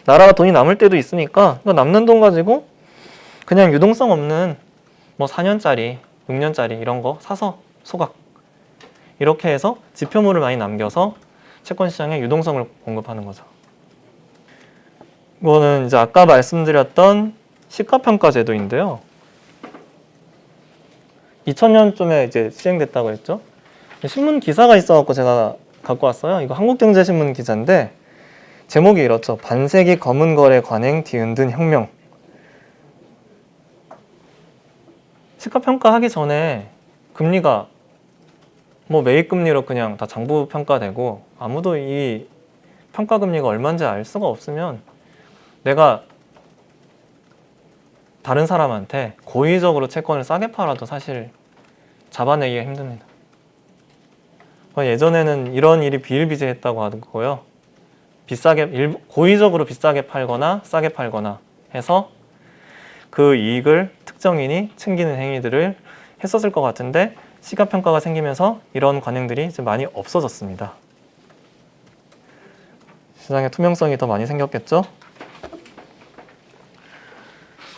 나라가 돈이 남을 때도 있으니까 남는 돈 가지고 그냥 유동성 없는 뭐 4년짜리, 6년짜리 이런 거 사서 소각. 이렇게 해서 지표물을 많이 남겨서 채권 시장에 유동성을 공급하는 거죠. 이거는 이제 아까 말씀드렸던 시가평가 제도인데요. 2000년쯤에 이제 시행됐다고 했죠. 신문 기사가 있어갖고 제가 갖고 왔어요. 이거 한국경제신문 기사인데 제목이 이렇죠. 반세기 검은 거래 관행 뒤흔든 혁명. 시가평가 하기 전에 금리가 뭐 매입금리로 그냥 다 장부 평가되고 아무도 이 평가금리가 얼마인지 알 수가 없으면 내가 다른 사람한테 고의적으로 채권을 싸게 팔아도 사실 잡아내기가 힘듭니다. 예전에는 이런 일이 비일비재했다고 하고요. 고의적으로 비싸게 팔거나 싸게 팔거나 해서 그 이익을 특정인이 챙기는 행위들을 했었을 것 같은데 시가평가가 생기면서 이런 관행들이 좀 많이 없어졌습니다. 시장의 투명성이 더 많이 생겼겠죠?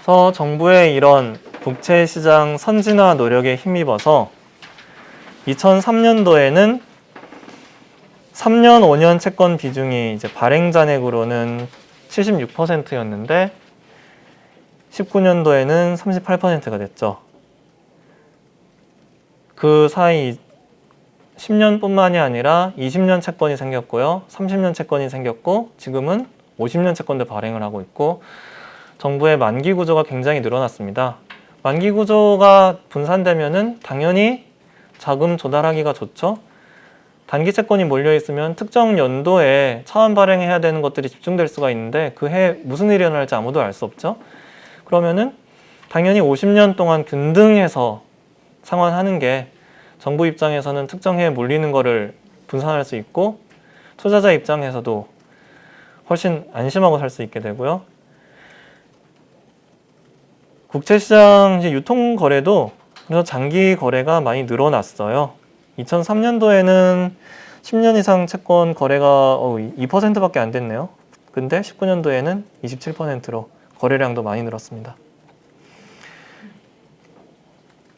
그래서 정부의 이런 국채시장 선진화 노력에 힘입어서 2003년도에는 3년, 5년 채권 비중이 이제 발행 잔액으로는 76%였는데 19년도에는 38%가 됐죠. 그 사이 10년뿐만이 아니라 20년 채권이 생겼고요. 30년 채권이 생겼고 지금은 50년 채권도 발행을 하고 있고 정부의 만기 구조가 굉장히 늘어났습니다. 만기 구조가 분산되면은 당연히 자금 조달하기가 좋죠. 단기 채권이 몰려 있으면 특정 연도에 차환 발행해야 되는 것들이 집중될 수가 있는데 그 해 무슨 일이 일어날지 아무도 알 수 없죠. 그러면은 당연히 50년 동안 균등해서 상환하는 게 정부 입장에서는 특정 해에 몰리는 거를 분산할 수 있고 투자자 입장에서도 훨씬 안심하고 살 수 있게 되고요. 국채시장 유통 거래도 그래서 장기 거래가 많이 늘어났어요. 2003년도에는 10년 이상 채권 거래가 2%밖에 안 됐네요. 근데 19년도에는 27%로 거래량도 많이 늘었습니다.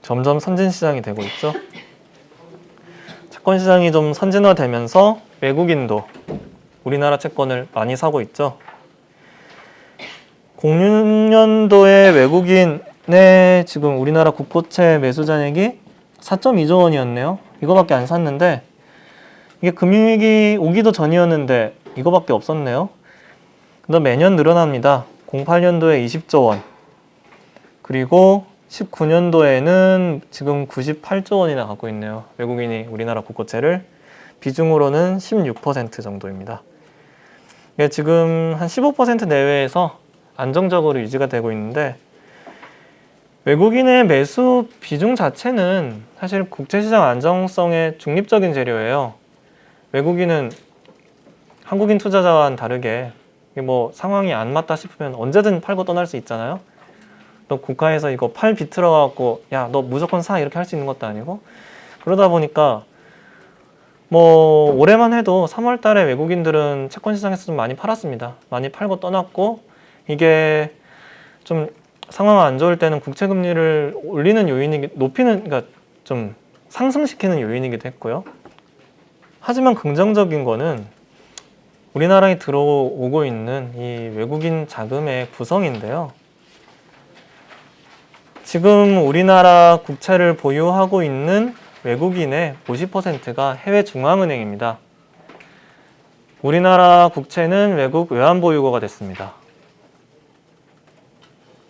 점점 선진시장이 되고 있죠. 채권 시장이 좀 선진화되면서 외국인도 우리나라 채권을 많이 사고 있죠. 06년도에 외국인의 지금 우리나라 국고채 매수 잔액이 4.2조 원이었네요. 이거밖에 안 샀는데 이게 금융위기 오기도 전이었는데 이거밖에 없었네요. 그다음 매년 늘어납니다. 08년도에 20조 원 그리고 19년도에는 지금 98조 원이나 갖고 있네요. 외국인이 우리나라 국고채를 비중으로는 16% 정도입니다. 이게 지금 한 15% 내외에서 안정적으로 유지가 되고 있는데 외국인의 매수 비중 자체는 사실 국제시장 안정성의 중립적인 재료예요. 외국인은 한국인 투자자와는 다르게 뭐 상황이 안 맞다 싶으면 언제든 팔고 떠날 수 있잖아요. 또 국가에서 이거 팔 비틀어 갖고 야 너 무조건 사 이렇게 할 수 있는 것도 아니고 그러다 보니까 뭐 올해만 해도 3월 달에 외국인들은 채권 시장에서 좀 많이 팔았습니다. 많이 팔고 떠났고 이게 좀 상황 안 좋을 때는 국채 금리를 올리는 그러니까 좀 상승시키는 요인이기도 했고요. 하지만 긍정적인 거는 우리나라에 들어오고 있는 이 외국인 자금의 구성인데요. 지금 우리나라 국채를 보유하고 있는 외국인의 50%가 해외 중앙은행입니다. 우리나라 국채는 외국 외환보유고가 됐습니다.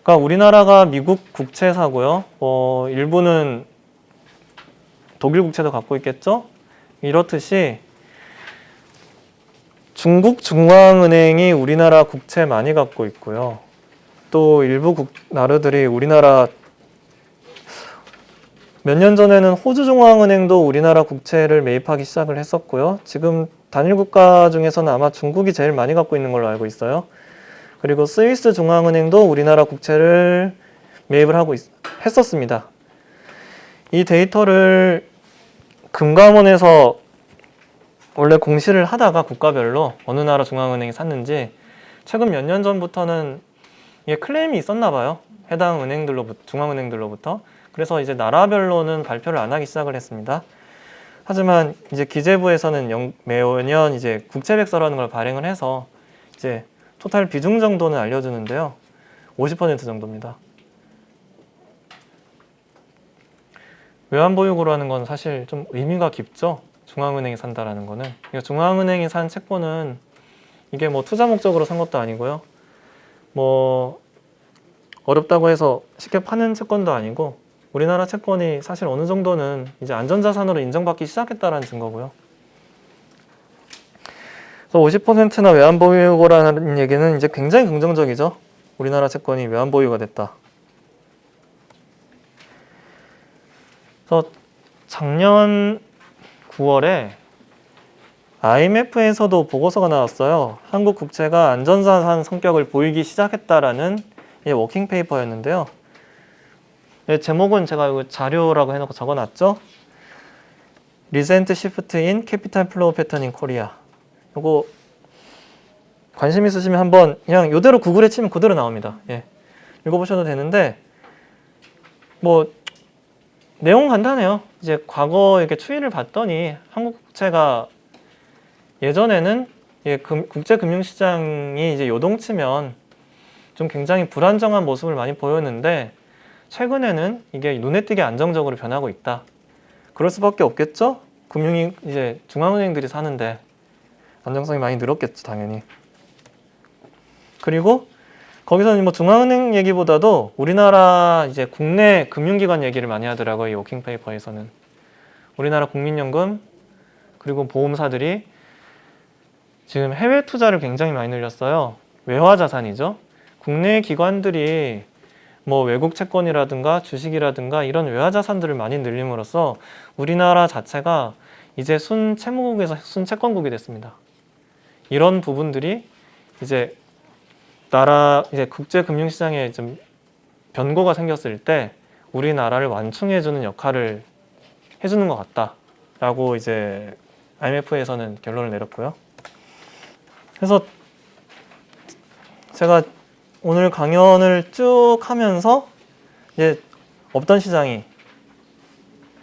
그러니까 우리나라가 미국 국채 사고요. 일부는 독일 국채도 갖고 있겠죠? 이렇듯이 중국 중앙은행이 우리나라 국채 많이 갖고 있고요. 또 일부 나라들이 우리나라 몇 년 전에는 호주 중앙은행도 우리나라 국채를 매입하기 시작을 했었고요. 지금 단일 국가 중에서는 아마 중국이 제일 많이 갖고 있는 걸로 알고 있어요. 그리고 스위스 중앙은행도 우리나라 국채를 매입을 하고 했었습니다. 이 데이터를 금감원에서 원래 공시를 하다가 국가별로 어느 나라 중앙은행이 샀는지 최근 몇 년 전부터는 이게 클레임이 있었나 봐요. 해당 중앙은행들로부터. 그래서 이제 나라별로는 발표를 안 하기 시작을 했습니다. 하지만 이제 기재부에서는 매년 이제 국채백서라는 걸 발행을 해서 이제 토탈 비중 정도는 알려주는데요. 50% 정도입니다. 외환보유고라는 건 사실 좀 의미가 깊죠. 중앙은행이 산다라는 거는. 중앙은행이 산 채권은 이게 뭐 투자 목적으로 산 것도 아니고요. 뭐 어렵다고 해서 쉽게 파는 채권도 아니고 우리나라 채권이 사실 어느 정도는 이제 안전자산으로 인정받기 시작했다라는 증거고요. 그래서 50%나 외환보유고라는 얘기는 이제 굉장히 긍정적이죠. 우리나라 채권이 외환보유가 됐다. 그래서 작년 9월에 IMF에서도 보고서가 나왔어요. 한국 국채가 안전자산 성격을 보이기 시작했다라는 워킹 페이퍼였는데요. 제목은 제가 이거 자료라고 해놓고 적어놨죠. Recent Shift in Capital Flow Pattern in Korea. 이거 관심 있으시면 한번 그냥 이대로 구글에 치면 그대로 나옵니다. 예. 읽어보셔도 되는데 뭐 내용은 간단해요. 이제 과거 이렇게 추이를 봤더니 한국 국채가 예전에는 국제금융시장이 이제 요동치면 좀 굉장히 불안정한 모습을 많이 보였는데 최근에는 이게 눈에 띄게 안정적으로 변하고 있다. 그럴 수밖에 없겠죠? 금융이 이제 중앙은행들이 사는데 안정성이 많이 늘었겠죠, 당연히. 그리고 거기서는 뭐 중앙은행 얘기보다도 우리나라 이제 국내 금융기관 얘기를 많이 하더라고요, 이 워킹 페이퍼에서는. 우리나라 국민연금 그리고 보험사들이 지금 해외 투자를 굉장히 많이 늘렸어요. 외화 자산이죠. 국내 기관들이 뭐 외국 채권이라든가 주식이라든가 이런 외화 자산들을 많이 늘림으로써 우리나라 자체가 이제 순채무국에서 순채권국이 됐습니다. 이런 부분들이 이제 이제 국제 금융시장에 좀 변고가 생겼을 때 우리나라를 완충해주는 역할을 해주는 것 같다라고 이제 IMF에서는 결론을 내렸고요. 그래서 제가 오늘 강연을 쭉 하면서 이제 없던 시장이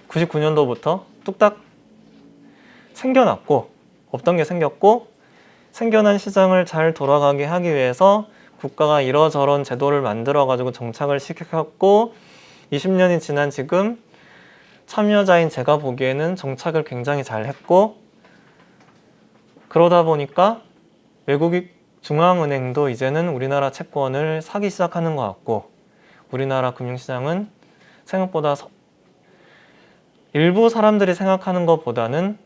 99년도부터 뚝딱 생겨났고 없던 게 생겼고 생겨난 시장을 잘 돌아가게 하기 위해서 국가가 이러저런 제도를 만들어 가지고 정착을 시켰고 20년이 지난 지금 참여자인 제가 보기에는 정착을 굉장히 잘 했고 그러다 보니까 외국인 중앙은행도 이제는 우리나라 채권을 사기 시작하는 것 같고 우리나라 금융시장은 생각보다 일부 사람들이 생각하는 것보다는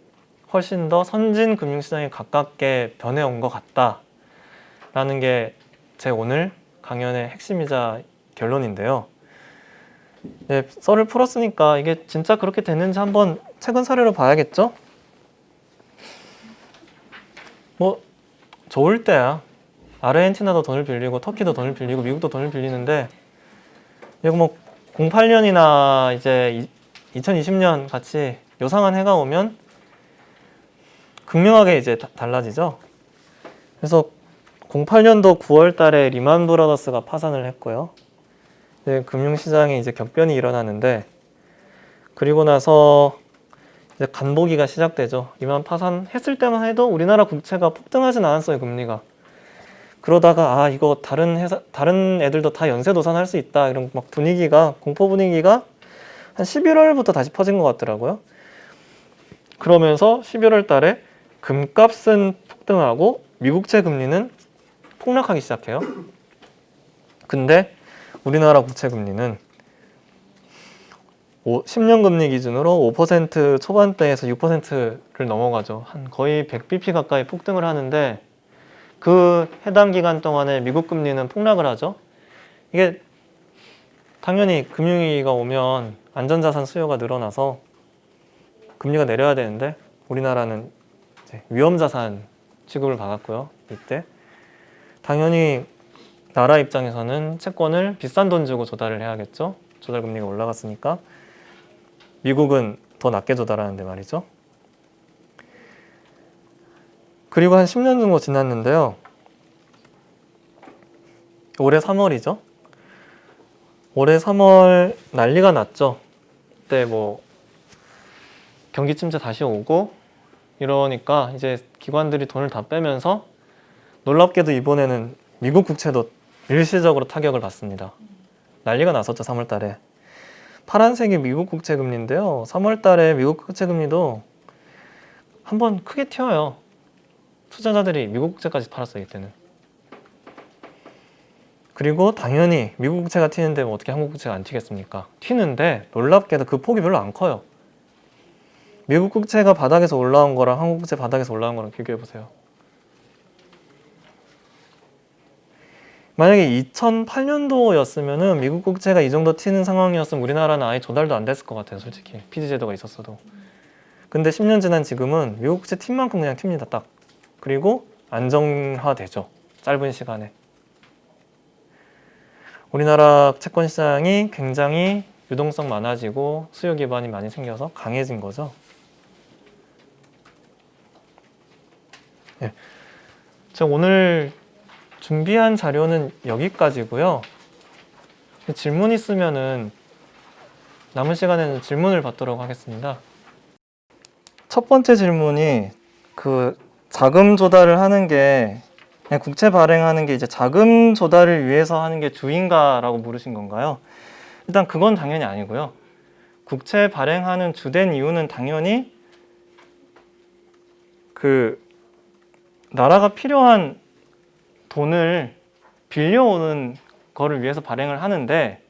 훨씬 더 선진 금융시장에 가깝게 변해온 것 같다라는 게 제 오늘 강연의 핵심이자 결론인데요. 네, 썰을 풀었으니까 이게 진짜 그렇게 됐는지 한번 최근 사례로 봐야겠죠? 뭐 좋을 때야 아르헨티나도 돈을 빌리고 터키도 돈을 빌리고 미국도 돈을 빌리는데 이거 뭐 08년이나 이제 2020년 같이 요상한 해가 오면 극명하게 이제 달라지죠. 그래서 08년도 9월 달에 리만 브라더스가 파산을 했고요. 금융시장에 이제 격변이 일어나는데 그리고 나서 이제 간보기가 시작되죠. 이만 파산했을 때만 해도 우리나라 국채가 폭등하진 않았어요, 금리가. 그러다가 이거 다른 애들도 다 연쇄도산 할 수 있다, 이런 막 공포 분위기가 한 11월부터 다시 퍼진 것 같더라고요. 그러면서 11월 달에 금값은 폭등하고 미국채 금리는 폭락하기 시작해요. 근데 우리나라 국채 금리는 10년 금리 기준으로 5% 초반대에서 6%를 넘어가죠. 한 거의 100bp 가까이 폭등을 하는데 그 해당 기간 동안에 미국 금리는 폭락을 하죠. 이게 당연히 금융위기가 오면 안전자산 수요가 늘어나서 금리가 내려야 되는데 우리나라는 이제 위험자산 취급을 받았고요. 이때 당연히 나라 입장에서는 채권을 비싼 돈 주고 조달을 해야겠죠. 조달 금리가 올라갔으니까. 미국은 더 낮게 조달하는데 말이죠. 그리고 한 10년 정도 지났는데요. 올해 3월이죠. 올해 3월 난리가 났죠. 그때 뭐 경기 침체 다시 오고 이러니까 이제 기관들이 돈을 다 빼면서 놀랍게도 이번에는 미국 국채도 일시적으로 타격을 받습니다. 난리가 났었죠, 3월 달에. 파란색이 미국 국채 금리인데요. 3월 달에 미국 국채 금리도 한번 크게 튀어요. 투자자들이 미국 국채까지 팔았어요, 이때는. 그리고 당연히 미국 국채가 튀는데 뭐 어떻게 한국 국채가 안 튀겠습니까? 튀는데 놀랍게도 그 폭이 별로 안 커요. 미국 국채가 바닥에서 올라온 거랑 한국 국채 바닥에서 올라온 거랑 비교해 보세요. 만약에 2008년도였으면은 미국 국채가 이 정도 튀는 상황이었으면 우리나라는 아예 조달도 안 됐을 것 같아요, 솔직히. 피지 제도가 있었어도. 근데 10년 지난 지금은 미국 국채 튄 만큼 그냥 튑니다, 딱. 그리고 안정화되죠, 짧은 시간에. 우리나라 채권 시장이 굉장히 유동성 많아지고 수요 기반이 많이 생겨서 강해진 거죠. 네. 제가 오늘 준비한 자료는 여기까지고요. 질문 있으면은 남은 시간에는 질문을 받도록 하겠습니다. 첫 번째 질문이 그 자금 조달을 하는 게 그냥 국채 발행하는 게 이제 자금 조달을 위해서 하는 게 주인가라고 물으신 건가요? 일단 그건 당연히 아니고요. 국채 발행하는 주된 이유는 당연히 그 나라가 필요한 돈을 빌려오는 거를 위해서 발행을 하는데,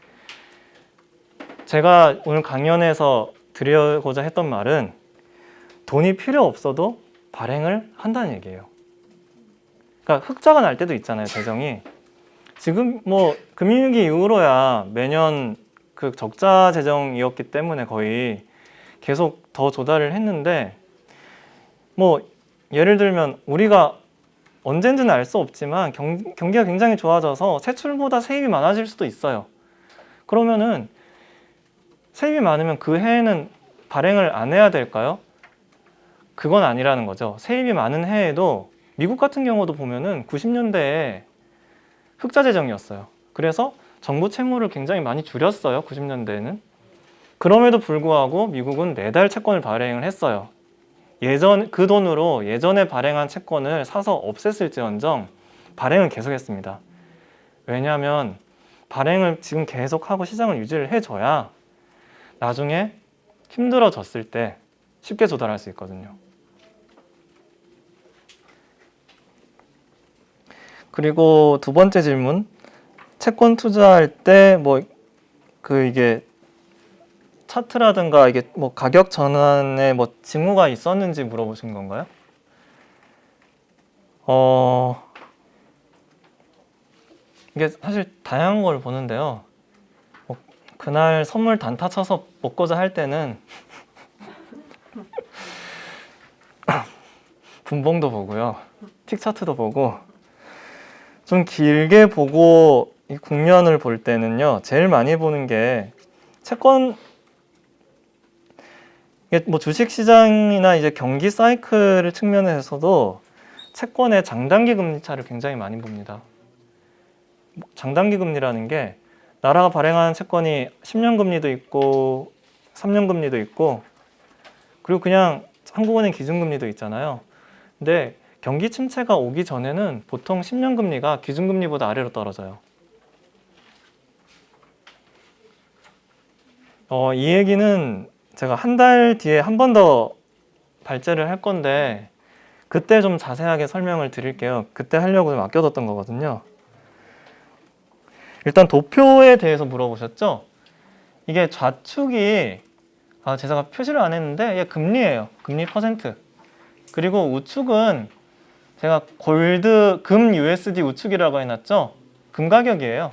제가 오늘 강연에서 드리고자 했던 말은 돈이 필요 없어도 발행을 한다는 얘기예요. 그러니까 흑자가 날 때도 있잖아요, 재정이. 지금 뭐 금융위기 이후로야 매년 그 적자 재정이었기 때문에 거의 계속 더 조달을 했는데, 뭐 예를 들면 우리가 언젠지는 알 수 없지만 경기가 굉장히 좋아져서 세출보다 세입이 많아질 수도 있어요. 그러면은 세입이 많으면 그 해에는 발행을 안 해야 될까요? 그건 아니라는 거죠. 세입이 많은 해에도 미국 같은 경우도 보면은 90년대에 흑자 재정이었어요. 그래서 정부 채무를 굉장히 많이 줄였어요, 90년대에는. 그럼에도 불구하고 미국은 매달 채권을 발행을 했어요. 그 돈으로 예전에 발행한 채권을 사서 없앴을지언정 발행을 계속했습니다. 왜냐하면 발행을 지금 계속하고 시장을 유지를 해줘야 나중에 힘들어졌을 때 쉽게 조달할 수 있거든요. 그리고 두 번째 질문, 채권 투자할 때 뭐 이게 차트라든가 이게 뭐 가격 전환에 뭐 징후가 있었는지 물어보신 건가요? 이게 사실 다양한 걸 보는데요. 뭐 그날 선물 단타 쳐서 먹고자 할 때는 분봉도 보고요, 틱 차트도 보고, 좀 길게 보고 이 국면을 볼 때는요, 제일 많이 보는 게 채권, 이게 뭐 주식 시장이나 이제 경기 사이클 측면에서도 채권의 장단기 금리 차를 굉장히 많이 봅니다. 장단기 금리라는 게 나라가 발행하는 채권이 10년 금리도 있고 3년 금리도 있고, 그리고 그냥 한국은행 기준금리도 있잖아요. 근데 경기 침체가 오기 전에는 보통 10년 금리가 기준금리보다 아래로 떨어져요. 이 얘기는 제가 한 달 뒤에 한 번 더 발제를 할 건데 그때 좀 자세하게 설명을 드릴게요. 그때 하려고 좀 아껴뒀던 거거든요. 일단 도표에 대해서 물어보셨죠? 이게 좌축이 제가 표시를 안 했는데 이게 금리예요. 금리 퍼센트. 그리고 우축은 제가 골드 금 USD 우축이라고 해놨죠? 금 가격이에요.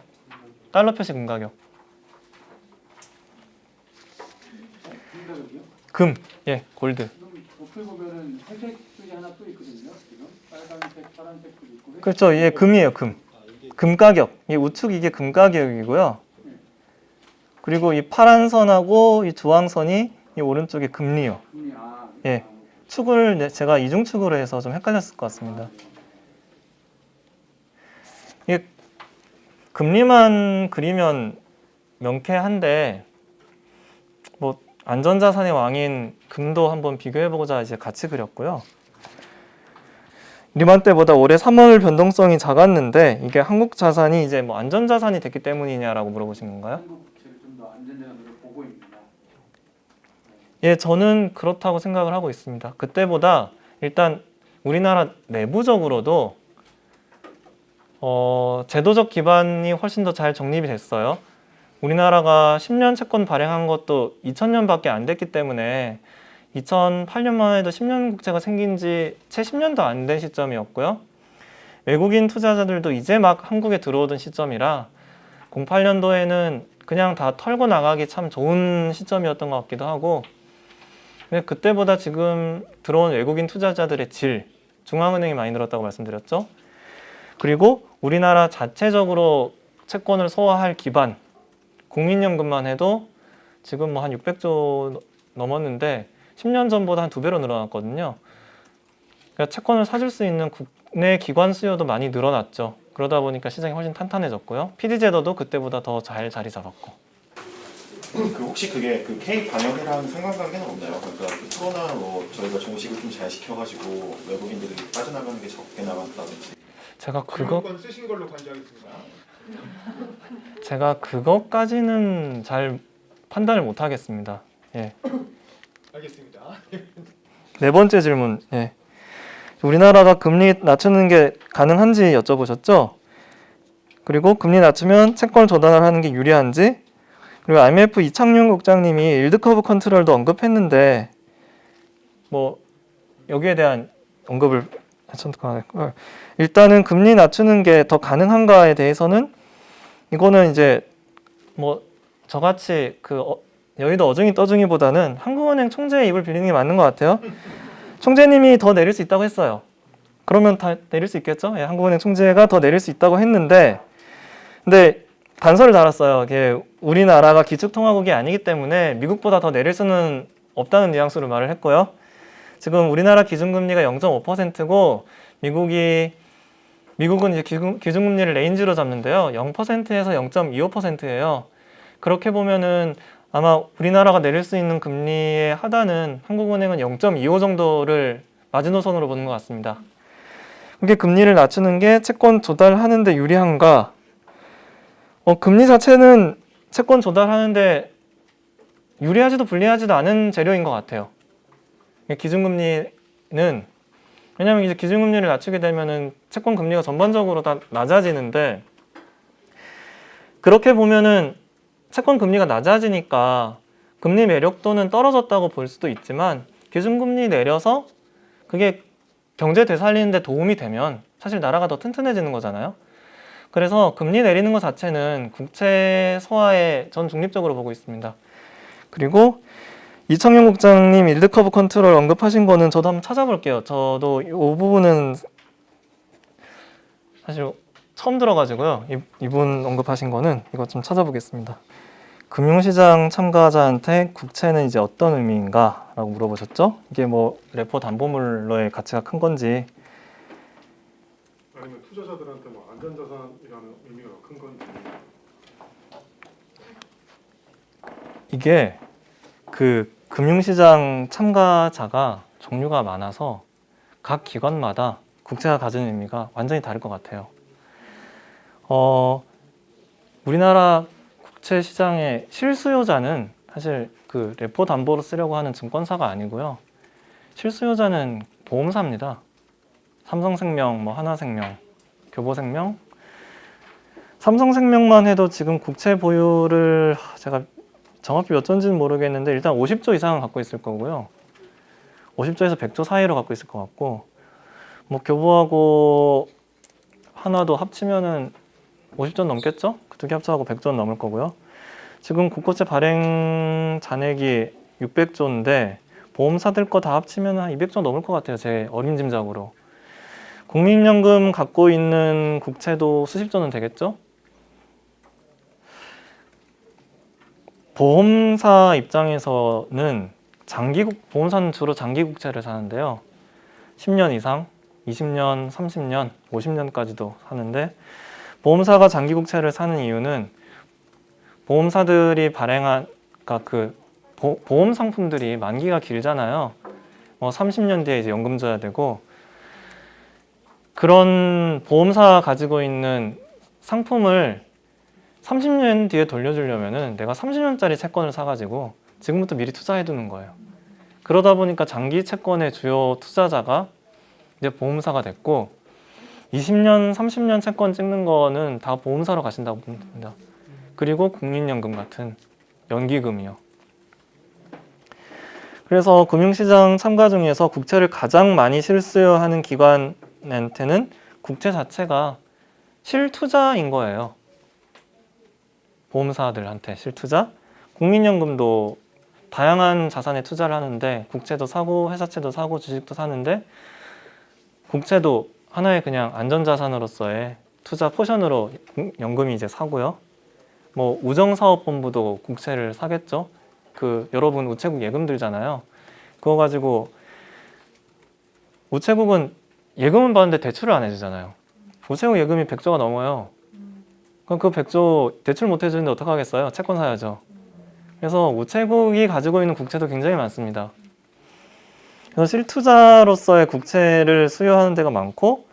달러 표시 금 가격. 금, 예, 골드. 도표에 보면은 회색 줄이 하나 또 있거든요. 지금 빨간색, 파란색도 있고. 그렇죠, 예, 금이에요, 금. 금 가격. 이 우축 이게 금 가격이고요. 그리고 이 파란 선하고 이 주황 선이 이 오른쪽에 금리요. 예, 축을 제가 이중축으로 해서 좀 헷갈렸을 것 같습니다. 이게 금리만 그리면 명쾌한데 뭐 안전자산의 왕인 금도 한번 비교해보고자 이제 같이 그렸고요. 리만 때보다 올해 3월 변동성이 작았는데 이게 한국 자산이 이제 뭐 안전자산이 됐기 때문이냐라고 물어보신 건가요? 한국 제를 좀 더 안전자산으로 보고 있습니다. 예, 저는 그렇다고 생각을 하고 있습니다. 그때보다 일단 우리나라 내부적으로도 제도적 기반이 훨씬 더 잘 정립이 됐어요. 우리나라가 10년 채권 발행한 것도 2000년밖에 안 됐기 때문에 2008년만 해도 10년 국채가 생긴 지 채 10년도 안 된 시점이었고요. 외국인 투자자들도 이제 막 한국에 들어오던 시점이라 08년도에는 그냥 다 털고 나가기 참 좋은 시점이었던 것 같기도 하고, 근데 그때보다 지금 들어온 외국인 투자자들의 질, 중앙은행이 많이 늘었다고 말씀드렸죠. 그리고 우리나라 자체적으로 채권을 소화할 기반, 국민연금만 해도 지금 뭐 한 600조 넘었는데 10년 전보다 한 2배로 늘어났거든요. 그러니까 채권을 사줄 수 있는 국내 기관 수요도 많이 늘어났죠. 그러다 보니까 시장이 훨씬 탄탄해졌고요. PD 제도도 그때보다 더 잘 자리 잡았고. 혹시 그게 그 K 반영이랑 상관관계는 없나요? 그러니까 그 코로나로 저희가 종식을 좀 잘 시켜가지고 외국인들이 빠져나가는 게 적게 나갔다든지. 제가 건 쓰신 걸로 간주하겠습니다. 제가 그것까지는 잘 판단을 못 하겠습니다. 예. 알겠습니다. 네 번째 질문. 예. 우리나라가 금리 낮추는 게 가능한지 여쭤보셨죠? 그리고 금리 낮추면 채권 조달을 하는 게 유리한지, 그리고 IMF 이창용 국장님이 일드 커브 컨트롤도 언급했는데 뭐 여기에 대한 언급을 일단은 금리 낮추는 게 더 가능한가에 대해서는 이거는 이제 뭐 저같이 그 여의도 어중이 떠중이보다는 한국은행 총재의 입을 빌리는 게 맞는 것 같아요. 총재님이 더 내릴 수 있다고 했어요. 그러면 다 내릴 수 있겠죠? 예, 한국은행 총재가 더 내릴 수 있다고 했는데, 근데 단서를 달았어요. 이게 우리나라가 기축통화국이 아니기 때문에 미국보다 더 내릴 수는 없다는 뉘앙스로 말을 했고요. 지금 우리나라 기준금리가 0.5%고 미국은 이제 기준금리를 레인지로 잡는데요. 0%에서 0.25%예요. 그렇게 보면은 아마 우리나라가 내릴 수 있는 금리의 하단은 한국은행은 0.25 정도를 마지노선으로 보는 것 같습니다. 이게 금리를 낮추는 게 채권 조달하는 데 유리한가? 금리 자체는 채권 조달하는데 유리하지도 불리하지도 않은 재료인 것 같아요. 기준금리는, 왜냐하면 이제 기준금리를 낮추게 되면은 채권 금리가 전반적으로 다 낮아지는데, 그렇게 보면은 채권 금리가 낮아지니까 금리 매력도는 떨어졌다고 볼 수도 있지만, 기준금리 내려서 그게 경제 되살리는 데 도움이 되면 사실 나라가 더 튼튼해지는 거잖아요. 그래서 금리 내리는 것 자체는 국채 소화에 전 중립적으로 보고 있습니다. 그리고 이창용 국장님 일드 커브 컨트롤 언급하신 거는 저도 한번 찾아볼게요. 저도 이 부분은 사실 처음 들어가지고요. 이분 언급하신 거는 이거 좀 찾아보겠습니다. 금융시장 참가자한테 국채는 이제 어떤 의미인가 라고 물어보셨죠? 이게 뭐 레포 담보물로의 가치가 큰 건지, 아니면 투자자들한테 뭐 안전자산이라는 의미가 큰 건지. 이게 그 금융시장 참가자가 종류가 많아서 각 기관마다 국채가 가지는 의미가 완전히 다를 것 같아요. 우리나라 국채 시장의 실수요자는 사실 그 레포 담보로 쓰려고 하는 증권사가 아니고요. 실수요자는 보험사입니다. 삼성생명, 뭐 하나생명, 교보생명. 삼성생명만 해도 지금 국채 보유를 제가 정확히 몇 조인지는 모르겠는데 일단 50조 이상은 갖고 있을 거고요. 50조에서 100조 사이로 갖고 있을 것 같고, 뭐 교보하고 하나도 합치면은 50조 넘겠죠? 그 두 개 합쳐하고 100조 넘을 거고요. 지금 국고채 발행 잔액이 600조인데 보험사들 거 다 합치면 한 200조 넘을 것 같아요. 제 어림짐작으로. 국민연금 갖고 있는 국채도 수십 조는 되겠죠? 보험사 입장에서는 보험사는 주로 장기 국채를 사는데요. 10년 이상, 20년, 30년, 50년까지도 사는데 보험사가 장기 국채를 사는 이유는 보험사들이 발행한 그러니까 보험 상품들이 만기가 길잖아요. 30년 뒤에 이제 연금 줘야 되고 그런 보험사가 가지고 있는 상품을 30년 뒤에 돌려주려면은 내가 30년짜리 채권을 사가지고 지금부터 미리 투자해 두는 거예요. 그러다 보니까 장기 채권의 주요 투자자가 이제 보험사가 됐고 20년, 30년 채권 찍는 거는 다 보험사로 가신다고 보면 됩니다. 그리고 국민연금 같은 연기금이요. 그래서 금융시장 참가 중에서 국채를 가장 많이 실수요하는 기관한테는 국채 자체가 실투자인 거예요. 보험사들한테 실투자. 국민연금도 다양한 자산에 투자를 하는데 국채도 사고 회사채도 사고 주식도 사는데 국채도 하나의 그냥 안전자산으로서의 투자 포션으로 연금이 이제 사고요. 뭐 우정사업본부도 국채를 사겠죠. 여러분 우체국 예금 들잖아요. 그거 가지고 우체국은 예금은 받는데 대출을 안 해주잖아요. 우체국 예금이 100조가 넘어요. 그럼 그 100조 대출 못 해주는데 어떡하겠어요? 채권 사야죠. 그래서 우체국이 가지고 있는 국채도 굉장히 많습니다. 그래서 실투자로서의 국채를 수요하는 데가 많고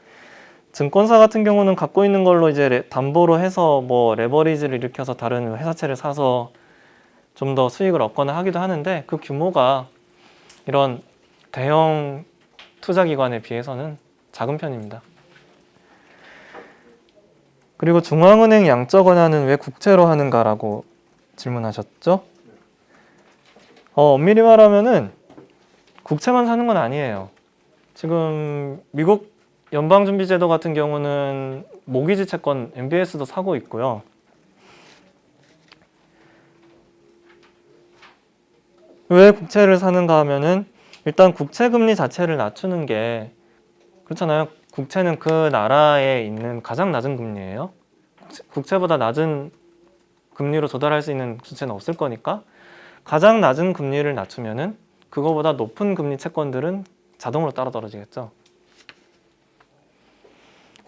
증권사 같은 경우는 갖고 있는 걸로 이제 담보로 해서 뭐 레버리지를 일으켜서 다른 회사채를 사서 좀 더 수익을 얻거나 하기도 하는데 그 규모가 이런 대형 투자기관에 비해서는 작은 편입니다. 그리고 중앙은행 양적 완화는 왜 국채로 하는가라고 질문하셨죠? 엄밀히 말하면은 국채만 사는 건 아니에요. 지금 미국 연방준비제도 같은 경우는 모기지 채권 MBS도 사고 있고요. 왜 국채를 사는가 하면은 일단 국채 금리 자체를 낮추는 게 그렇잖아요. 국채는 그 나라에 있는 가장 낮은 금리예요. 국채보다 낮은 금리로 조달할 수 있는 주체는 없을 거니까 가장 낮은 금리를 낮추면은 그거보다 높은 금리 채권들은 자동으로 따라 떨어지겠죠.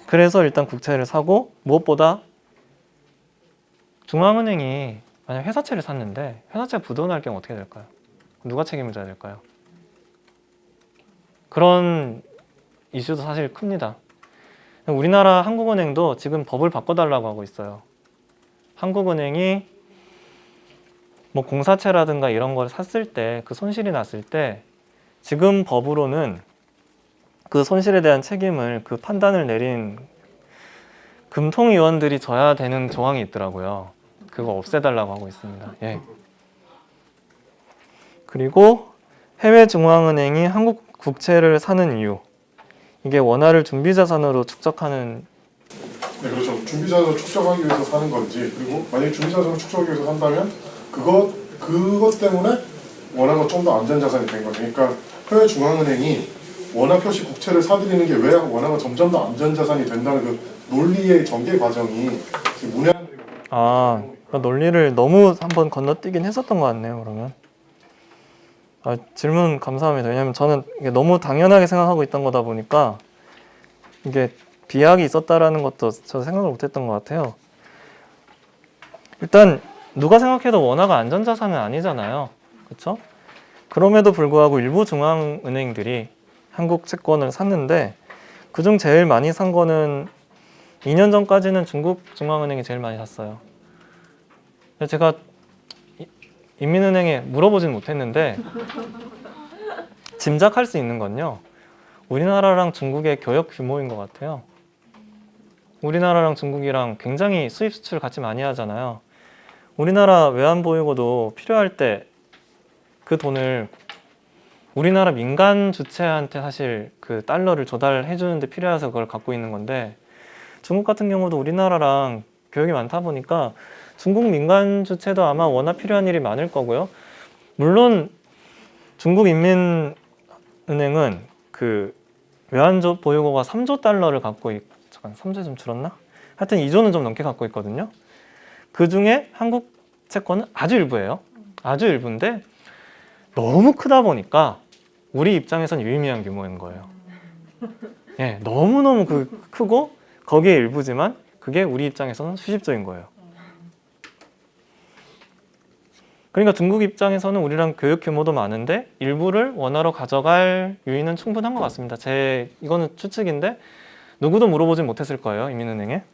그래서 일단 국채를 사고 무엇보다 중앙은행이 만약 회사채를 샀는데 회사채가 부도날 경우 어떻게 될까요? 누가 책임을 져야 될까요? 그런 이슈도 사실 큽니다. 우리나라 한국은행도 지금 법을 바꿔달라고 하고 있어요. 한국은행이 뭐 공사채라든가 이런 걸 샀을 때 그 손실이 났을 때 지금 법으로는 그 손실에 대한 책임을 그 판단을 내린 금통위원들이 져야 되는 조항이 있더라고요. 그거 없애달라고 하고 있습니다. 예. 그리고 해외 중앙은행이 한국 국채를 사는 이유. 이게 원화를 준비자산으로 축적하는. 네, 그렇죠. 준비자산으로 축적하기 위해서 사는 건지, 그리고 만약에 준비자산으로 축적하기 위해서 산다면 그것 때문에 원화가 좀 더 안전자산이 된 거죠. 그러니까 해외 중앙은행이 원화 표시 국채를 사들이는 게 왜 원화가 점점 더 안전자산이 된다는 그 논리의 전개 과정이 문외한들이. 그 논리를 너무 한번 건너뛰긴 했었던 것 같네요. 그러면. 질문 감사합니다. 왜냐하면 저는 이게 너무 당연하게 생각하고 있던 거다 보니까 이게 비약이 있었다라는 것도 저 생각을 못했던 것 같아요. 일단 누가 생각해도 원화가 안전자산은 아니잖아요. 그렇죠? 그럼에도 불구하고 일부 중앙은행들이 한국 채권을 샀는데 그중 제일 많이 산 거는 2년 전까지는 중국 중앙은행이 제일 많이 샀어요. 제가 인민은행에 물어보진 못했는데 짐작할 수 있는 건요. 우리나라랑 중국의 교역 규모인 것 같아요. 우리나라랑 중국이랑 굉장히 수입 수출 같이 많이 하잖아요. 우리나라 외환 보유고도 필요할 때 그 돈을 우리나라 민간 주체한테 사실 그 달러를 조달해 주는데 필요해서 그걸 갖고 있는 건데 중국 같은 경우도 우리나라랑 교역이 많다 보니까 중국 민간 주체도 아마 워낙 필요한 일이 많을 거고요. 물론 중국 인민은행은 그 외환 보유고가 3조 달러를 갖고 잠깐 3조 좀 줄었나? 하여튼 2조는 좀 넘게 갖고 있거든요. 그 중에 한국 채권은 아주 일부예요. 아주 일부인데 너무 크다 보니까 우리 입장에선 유의미한 규모인 거예요. 예, 너무너무 크고 거기에 일부지만 그게 우리 입장에서는 수십조인 거예요. 그러니까 중국 입장에서는 우리랑 교육 규모도 많은데 일부를 원화로 가져갈 유인은 충분한 것 같습니다. 이거는 추측인데 누구도 물어보진 못했을 거예요, 인민은행에.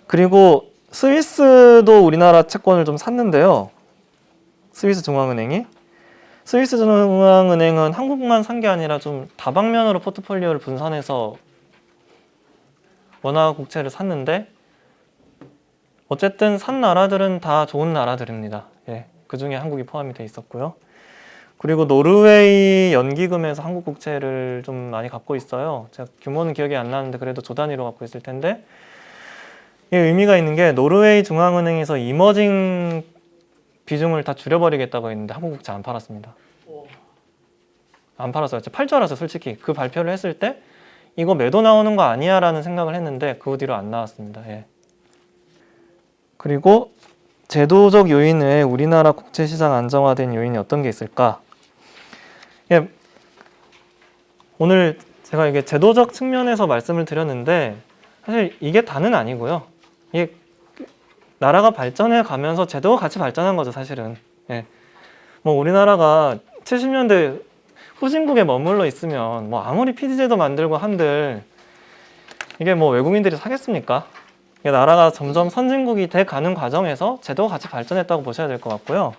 그리고 스위스도 우리나라 채권을 좀 샀는데요. 스위스 중앙은행이. 스위스 중앙은행은 한국만 산 게 아니라 좀 다방면으로 포트폴리오를 분산해서 원화 국채를 샀는데 어쨌든 산 나라들은 다 좋은 나라들입니다. 예, 그 중에 한국이 포함이 돼 있었고요. 그리고 노르웨이 연기금에서 한국 국채를 좀 많이 갖고 있어요. 제가 규모는 기억이 안 나는데 그래도 조 단위로 갖고 있을 텐데 이게 의미가 있는 게 노르웨이 중앙은행에서 이머징 비중을 다 줄여버리겠다고 했는데 한국 국채 안 팔았습니다. 안 팔았어요. 팔 줄 알았어요, 솔직히. 그 발표를 했을 때 이거 매도 나오는 거 아니야 라는 생각을 했는데 그 뒤로 안 나왔습니다. 예. 그리고 제도적 요인 외에 우리나라 국제시장 안정화된 요인이 어떤 게 있을까? 예. 오늘 제가 이게 제도적 측면에서 말씀을 드렸는데 사실 이게 다는 아니고요. 이게 나라가 발전해 가면서 제도가 같이 발전한 거죠, 사실은. 예. 뭐 우리나라가 70년대 후진국에 머물러 있으면 뭐 아무리 PD제도 만들고 한들 이게 뭐 외국인들이 사겠습니까? 이게 나라가 점점 선진국이 돼 가는 과정에서 제도가 같이 발전했다고 보셔야 될 것 같고요.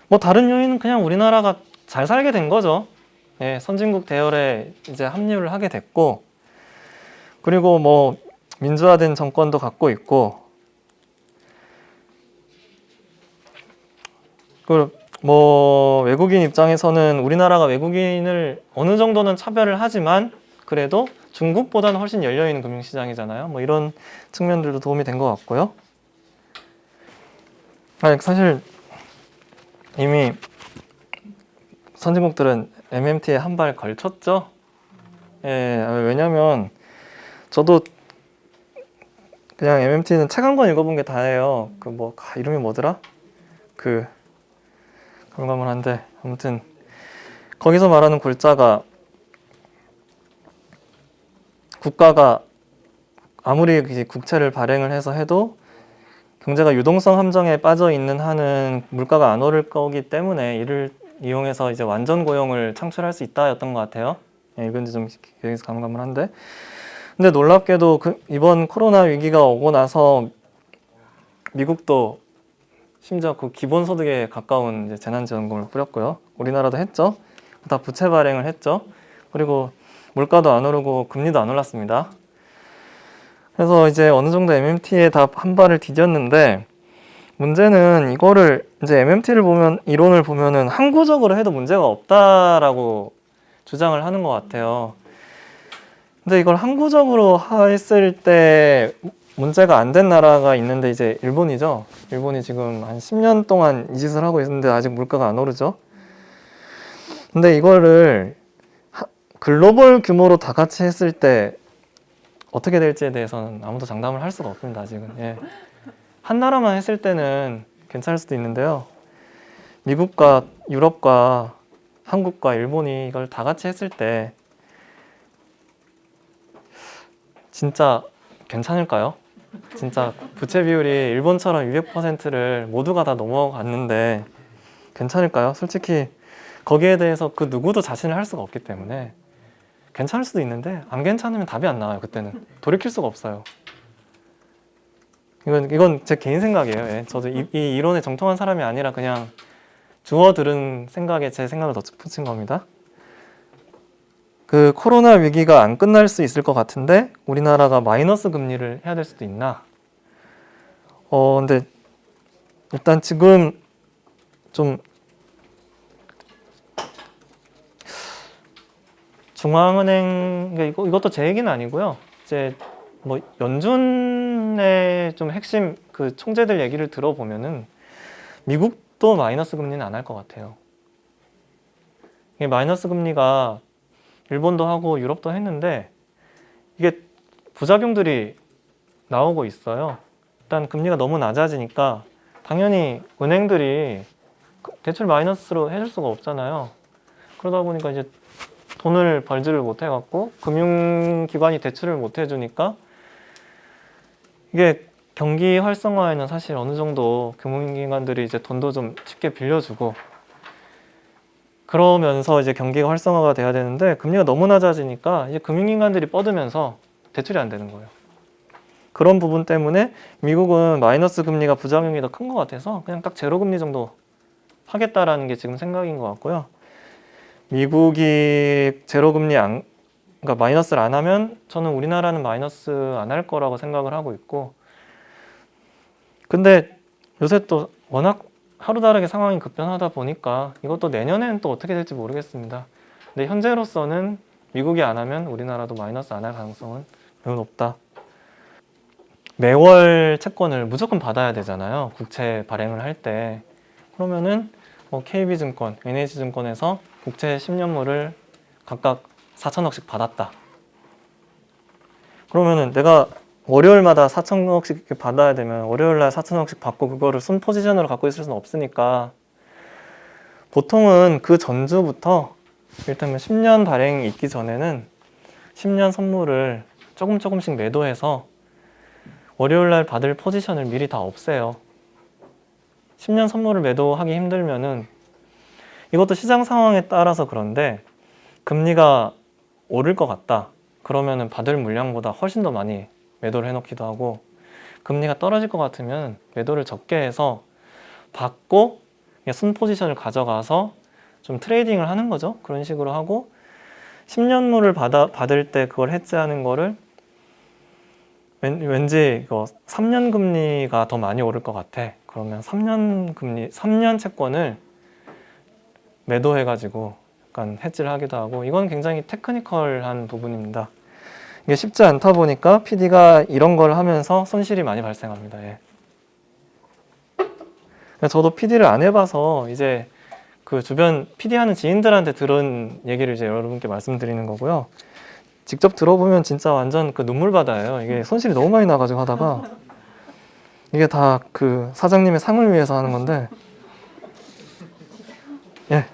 뭐 다른 요인은 그냥 우리나라가 잘 살게 된 거죠. 예, 선진국 대열에 이제 합류를 하게 됐고, 그리고 뭐 민주화된 정권도 갖고 있고, 그리고 뭐 외국인 입장에서는 우리나라가 외국인을 어느 정도는 차별을 하지만 그래도 중국보다는 훨씬 열려있는 금융시장이잖아요. 뭐 이런 측면들도 도움이 된 것 같고요. 사실 이미 선진국들은 MMT에 한 발 걸쳤죠. 예, 왜냐면 저도 그냥 MMT는 책 한 권 읽어본 게 다예요. 그 뭐 이름이 뭐더라? 그 가물가물한데 아무튼 거기서 말하는 골자가 국가가 아무리 이제 국채를 발행을 해서 해도 경제가 유동성 함정에 빠져 있는 한은 물가가 안 오를 거기 때문에 이를 이용해서 이제 완전 고용을 창출할 수 있다였던 것 같아요. 예, 이건지 좀 여기서 가물가물한데, 근데 놀랍게도 이번 코로나 위기가 오고 나서 미국도 심지어 그 기본소득에 가까운 이제 재난지원금을 뿌렸고요. 우리나라도 했죠. 다 부채 발행을 했죠. 그리고 물가도 안 오르고 금리도 안 올랐습니다. 그래서 이제 어느 정도 MMT에 다 한 발을 디뎠는데 문제는 이거를 이제 MMT를 보면 이론을 보면은 항구적으로 해도 문제가 없다라고 주장을 하는 것 같아요. 근데 이걸 항구적으로 했을 때 문제가 안 된 나라가 있는데 이제 일본이죠. 일본이 지금 한 10년 동안 이 짓을 하고 있는데 아직 물가가 안 오르죠. 근데 이거를 글로벌 규모로 다 같이 했을 때 어떻게 될지에 대해서는 아무도 장담을 할 수가 없습니다, 아직은. 예. 한 나라만 했을 때는 괜찮을 수도 있는데요. 미국과 유럽과 한국과 일본이 이걸 다 같이 했을 때 진짜 괜찮을까요? 진짜 부채 비율이 일본처럼 200%를 모두가 다 넘어갔는데 괜찮을까요? 솔직히 거기에 대해서 그 누구도 자신을 할 수가 없기 때문에 괜찮을 수도 있는데 안 괜찮으면 답이 안 나와요. 그때는 돌이킬 수가 없어요. 이건 제 개인 생각이에요. 예. 저도 이 이론에 정통한 사람이 아니라 그냥 주워 들은 생각에 제 생각을 덧붙인 겁니다. 그 코로나 위기가 안 끝날 수 있을 것 같은데 우리나라가 마이너스 금리를 해야 될 수도 있나? 근데 일단 지금 좀 중앙은행 이것도 제 얘기는 아니고요. 이제 뭐 연준의 좀 핵심 그 총재들 얘기를 들어보면은 미국도 마이너스 금리는 안 할 것 같아요. 이게 마이너스 금리가 일본도 하고 유럽도 했는데 이게 부작용들이 나오고 있어요. 일단 금리가 너무 낮아지니까 당연히 은행들이 대출 마이너스로 해줄 수가 없잖아요. 그러다 보니까 이제 돈을 벌지를 못해갖고 금융기관이 대출을 못 해주니까 이게 경기 활성화에는 사실 어느 정도 금융기관들이 이제 돈도 좀 쉽게 빌려주고 그러면서 이제 경기가 활성화가 돼야 되는데 금리가 너무 낮아지니까 이제 금융기관들이 뻗으면서 대출이 안 되는 거예요. 그런 부분 때문에 미국은 마이너스 금리가 부작용이 더 큰 것 같아서 그냥 딱 제로 금리 정도 하겠다라는 게 지금 생각인 것 같고요. 미국이 제로 금리 그러니까 마이너스를 안 하면 저는 우리나라는 마이너스 안 할 거라고 생각을 하고 있고 근데 요새 또 워낙 하루다르게 상황이 급변하다 보니까 이것도 내년에는 또 어떻게 될지 모르겠습니다. 근데 현재로서는 미국이 안 하면 우리나라도 마이너스 안 할 가능성은 매우 높다. 매월 채권을 무조건 받아야 되잖아요. 국채 발행을 할 때. 그러면은 뭐 KB증권, NH증권에서 국채 10년물을 각각 4천억씩 받았다. 그러면은 내가 월요일마다 4천억씩 이렇게 받아야 되면 월요일날 4천억씩 받고 그거를 순 포지션으로 갖고 있을 수는 없으니까 보통은 그 전주부터 이를테면 10년 발행이 있기 전에는 10년 선물을 조금씩 매도해서 월요일날 받을 포지션을 미리 다 없애요. 10년 선물을 매도하기 힘들면은 이것도 시장 상황에 따라서 그런데 금리가 오를 것 같다. 그러면은 받을 물량보다 훨씬 더 많이 매도를 해놓기도 하고 금리가 떨어질 것 같으면 매도를 적게 해서 받고 그냥 순 포지션을 가져가서 좀 트레이딩을 하는 거죠. 그런 식으로 하고 10년물을 받을 때 그걸 해지하는 거를 왠지 이거 3년 금리가 더 많이 오를 것 같아. 그러면 3년 금리, 3년 채권을 매도해가지고 약간 해지를 하기도 하고 이건 굉장히 테크니컬한 부분입니다. 이게 쉽지 않다 보니까 PD가 이런 걸 하면서 손실이 많이 발생합니다. 예. 저도 PD를 안 해봐서 이제 그 주변 PD 하는 지인들한테 들은 얘기를 이제 여러분께 말씀드리는 거고요. 직접 들어보면 진짜 완전 그 눈물 바다예요. 이게 손실이 너무 많이 나가지고 하다가 이게 다 그 사장님의 상을 위해서 하는 건데. 예.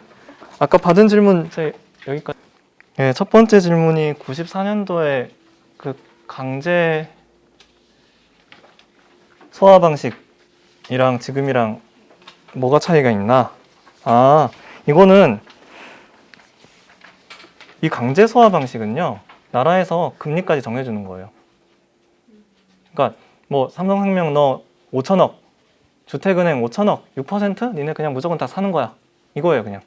아까 받은 질문 여기까지. 예, 첫 번째 질문이 94년도에 그 강제 소화 방식이랑 지금이랑 뭐가 차이가 있나? 아, 이거는 이 강제 소화 방식은요. 나라에서 금리까지 정해주는 거예요. 그러니까 뭐 삼성생명 너 5천억, 주택은행 5천억, 6% 니네 그냥 무조건 다 사는 거야. 이거예요, 그냥.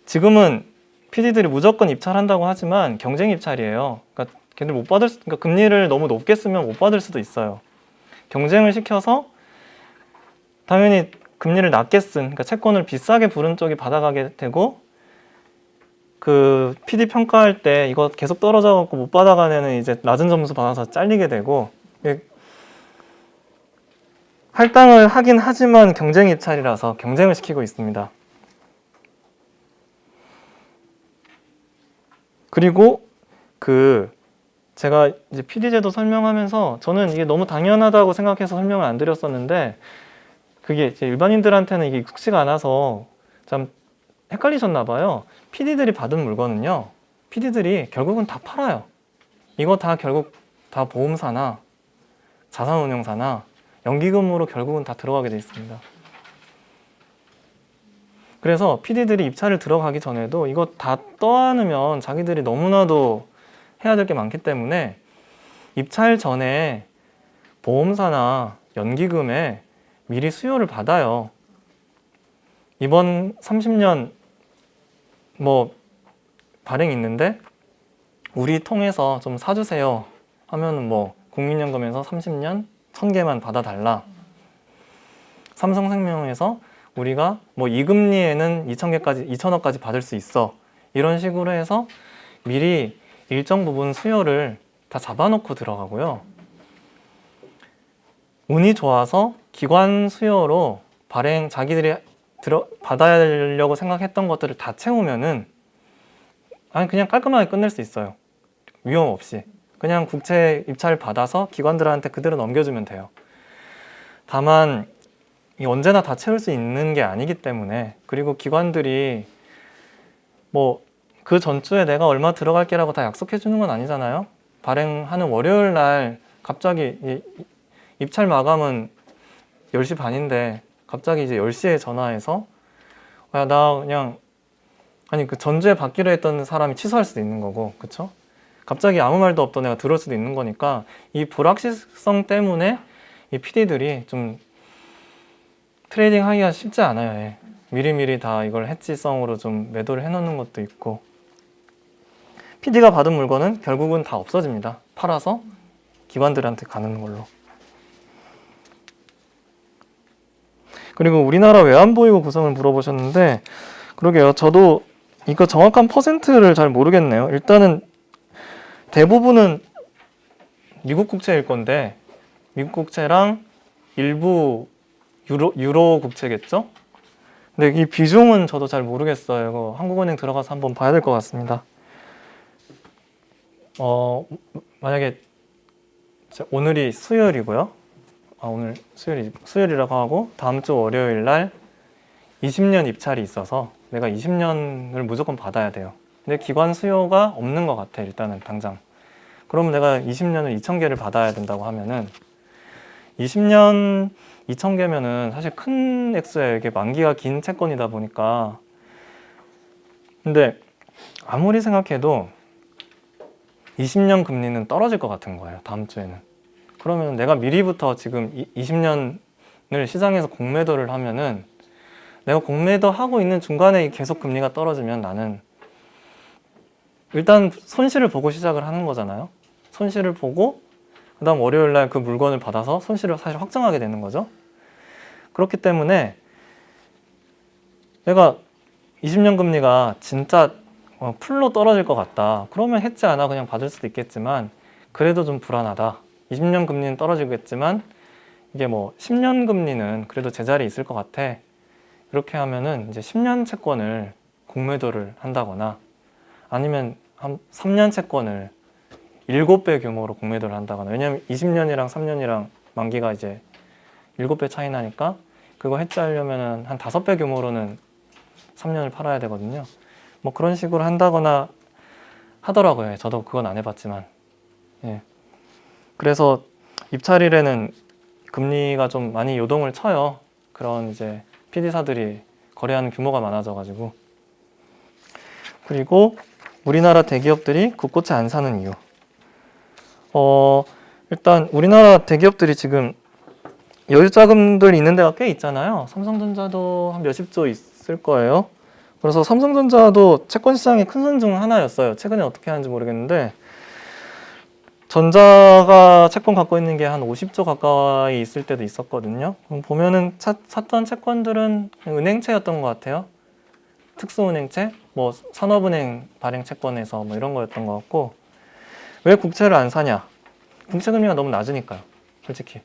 지금은 PD들이 무조건 입찰한다고 하지만 경쟁 입찰이에요. 그러니까 걔들 그러니까 금리를 너무 높게 쓰면 못 받을 수도 있어요. 경쟁을 시켜서 당연히 금리를 낮게 쓴, 그러니까 채권을 비싸게 부른 쪽이 받아가게 되고 그 PD 평가할 때 이거 계속 떨어져 갖고 못 받아가는 애는 이제 낮은 점수 받아서 잘리게 되고 할당을 하긴 하지만 경쟁 입찰이라서 경쟁을 시키고 있습니다. 그리고 제가 이제 PD 제도 설명하면서 저는 이게 너무 당연하다고 생각해서 설명을 안 드렸었는데 그게 이제 일반인들한테는 이게 익숙치가 않아서 참 헷갈리셨나 봐요. PD들이 받은 물건은요. PD들이 결국은 다 팔아요. 이거 다 결국 다 보험사나 자산운용사나 연기금으로 결국은 다 들어가게 돼 있습니다. 그래서 PD들이 입찰을 들어가기 전에도 이거 다 떠안으면 자기들이 너무나도 해야 될 게 많기 때문에 입찰 전에 보험사나 연기금에 미리 수요를 받아요. 이번 30년 뭐 발행 있는데 우리 통해서 좀 사주세요 하면은 뭐 국민연금에서 30년 1000개만 받아달라. 삼성생명에서 우리가 뭐 이 금리에는 2000개까지 2000억까지 받을 수 있어. 이런 식으로 해서 미리 일정 부분 수요를 다 잡아놓고 들어가고요. 운이 좋아서 기관 수요로 발행 자기들이 받아야려고 생각했던 것들을 다 채우면은 그냥 깔끔하게 끝낼 수 있어요. 위험 없이. 그냥 국채 입찰 받아서 기관들한테 그대로 넘겨주면 돼요. 다만 언제나 다 채울 수 있는 게 아니기 때문에, 그리고 기관들이 뭐 그 전주에 내가 얼마 들어갈게라고 다 약속해 주는 건 아니잖아요. 발행하는 월요일 날 갑자기 입찰 마감은 10시 반인데 갑자기 이제 10시에 전화해서 야, 나 그냥 그 전주에 받기로 했던 사람이 취소할 수도 있는 거고, 그쵸? 갑자기 아무 말도 없던 애가 들어올 수도 있는 거니까 이 불확실성 때문에 이 PD들이 좀 트레이딩 하기가 쉽지 않아요. 예. 미리미리 다 이걸 해지성으로 좀 매도를 해놓는 것도 있고, PD가 받은 물건은 결국은 다 없어집니다. 팔아서 기관들한테 가는 걸로. 그리고 우리나라 외환보유고 구성을 물어보셨는데, 그러게요. 저도 이거 정확한 퍼센트를 잘 모르겠네요. 일단은 대부분은 미국 국채일 건데, 미국 국채랑 일부 유로 국채겠죠? 근데 이 비중은 저도 잘 모르겠어요. 이거 한국은행 들어가서 한번 봐야 될 것 같습니다. 만약에 오늘이 수요일이고요. 오늘 수요일이라고 하고 다음 주 월요일 날 20년 입찰이 있어서 내가 20년을 무조건 받아야 돼요. 근데 기관 수요가 없는 것 같아, 일단은 당장. 그러면 내가 20년을 2000개를 받아야 된다고 하면은 20년 2000개면은 사실 큰 액수에 이게 만기가 긴 채권이다 보니까, 근데 아무리 생각해도 20년 금리는 떨어질 것 같은 거예요, 다음 주에는. 그러면 내가 미리부터 지금 20년을 시장에서 공매도를 하면은, 내가 공매도 하고 있는 중간에 계속 금리가 떨어지면 나는 일단 손실을 보고 시작을 하는 거잖아요. 손실을 보고 그 다음 월요일 날 그 물건을 받아서 손실을 사실 확정하게 되는 거죠. 그렇기 때문에 내가 20년 금리가 진짜 풀로 떨어질 것 같다. 그러면 해지 않아 그냥 받을 수도 있겠지만, 그래도 좀 불안하다. 20년 금리는 떨어지겠지만 이게 뭐 10년 금리는 그래도 제자리에 있을 것 같아. 이렇게 하면은 이제 10년 채권을 공매도를 한다거나, 아니면 한 3년 채권을 7배 규모로 공매도를 한다거나. 왜냐면 20년이랑 3년이랑 만기가 이제 7배 차이 나니까 그거 해지하려면은 한 5배 규모로는 3년을 팔아야 되거든요. 뭐 그런 식으로 한다거나 하더라고요. 저도 그건 안 해봤지만. 예. 그래서 입찰일에는 금리가 좀 많이 요동을 쳐요. 그런 이제 PD사들이 거래하는 규모가 많아져가지고. 그리고 우리나라 대기업들이 국고채 안 사는 이유. 일단 우리나라 대기업들이 지금 여유자금들 있는 데가 꽤 있잖아요. 삼성전자도 한 몇십 조 있을 거예요. 그래서 삼성전자도 채권 시장의 큰 선 중 하나였어요. 최근에 어떻게 하는지 모르겠는데, 전자가 채권 갖고 있는 게 한 50조 가까이 있을 때도 있었거든요. 보면은 샀던 채권들은 은행채였던 것 같아요. 특수은행채, 뭐 산업은행 발행 채권에서 뭐 이런 거였던 것 같고. 왜 국채를 안 사냐? 국채 금리가 너무 낮으니까요, 솔직히.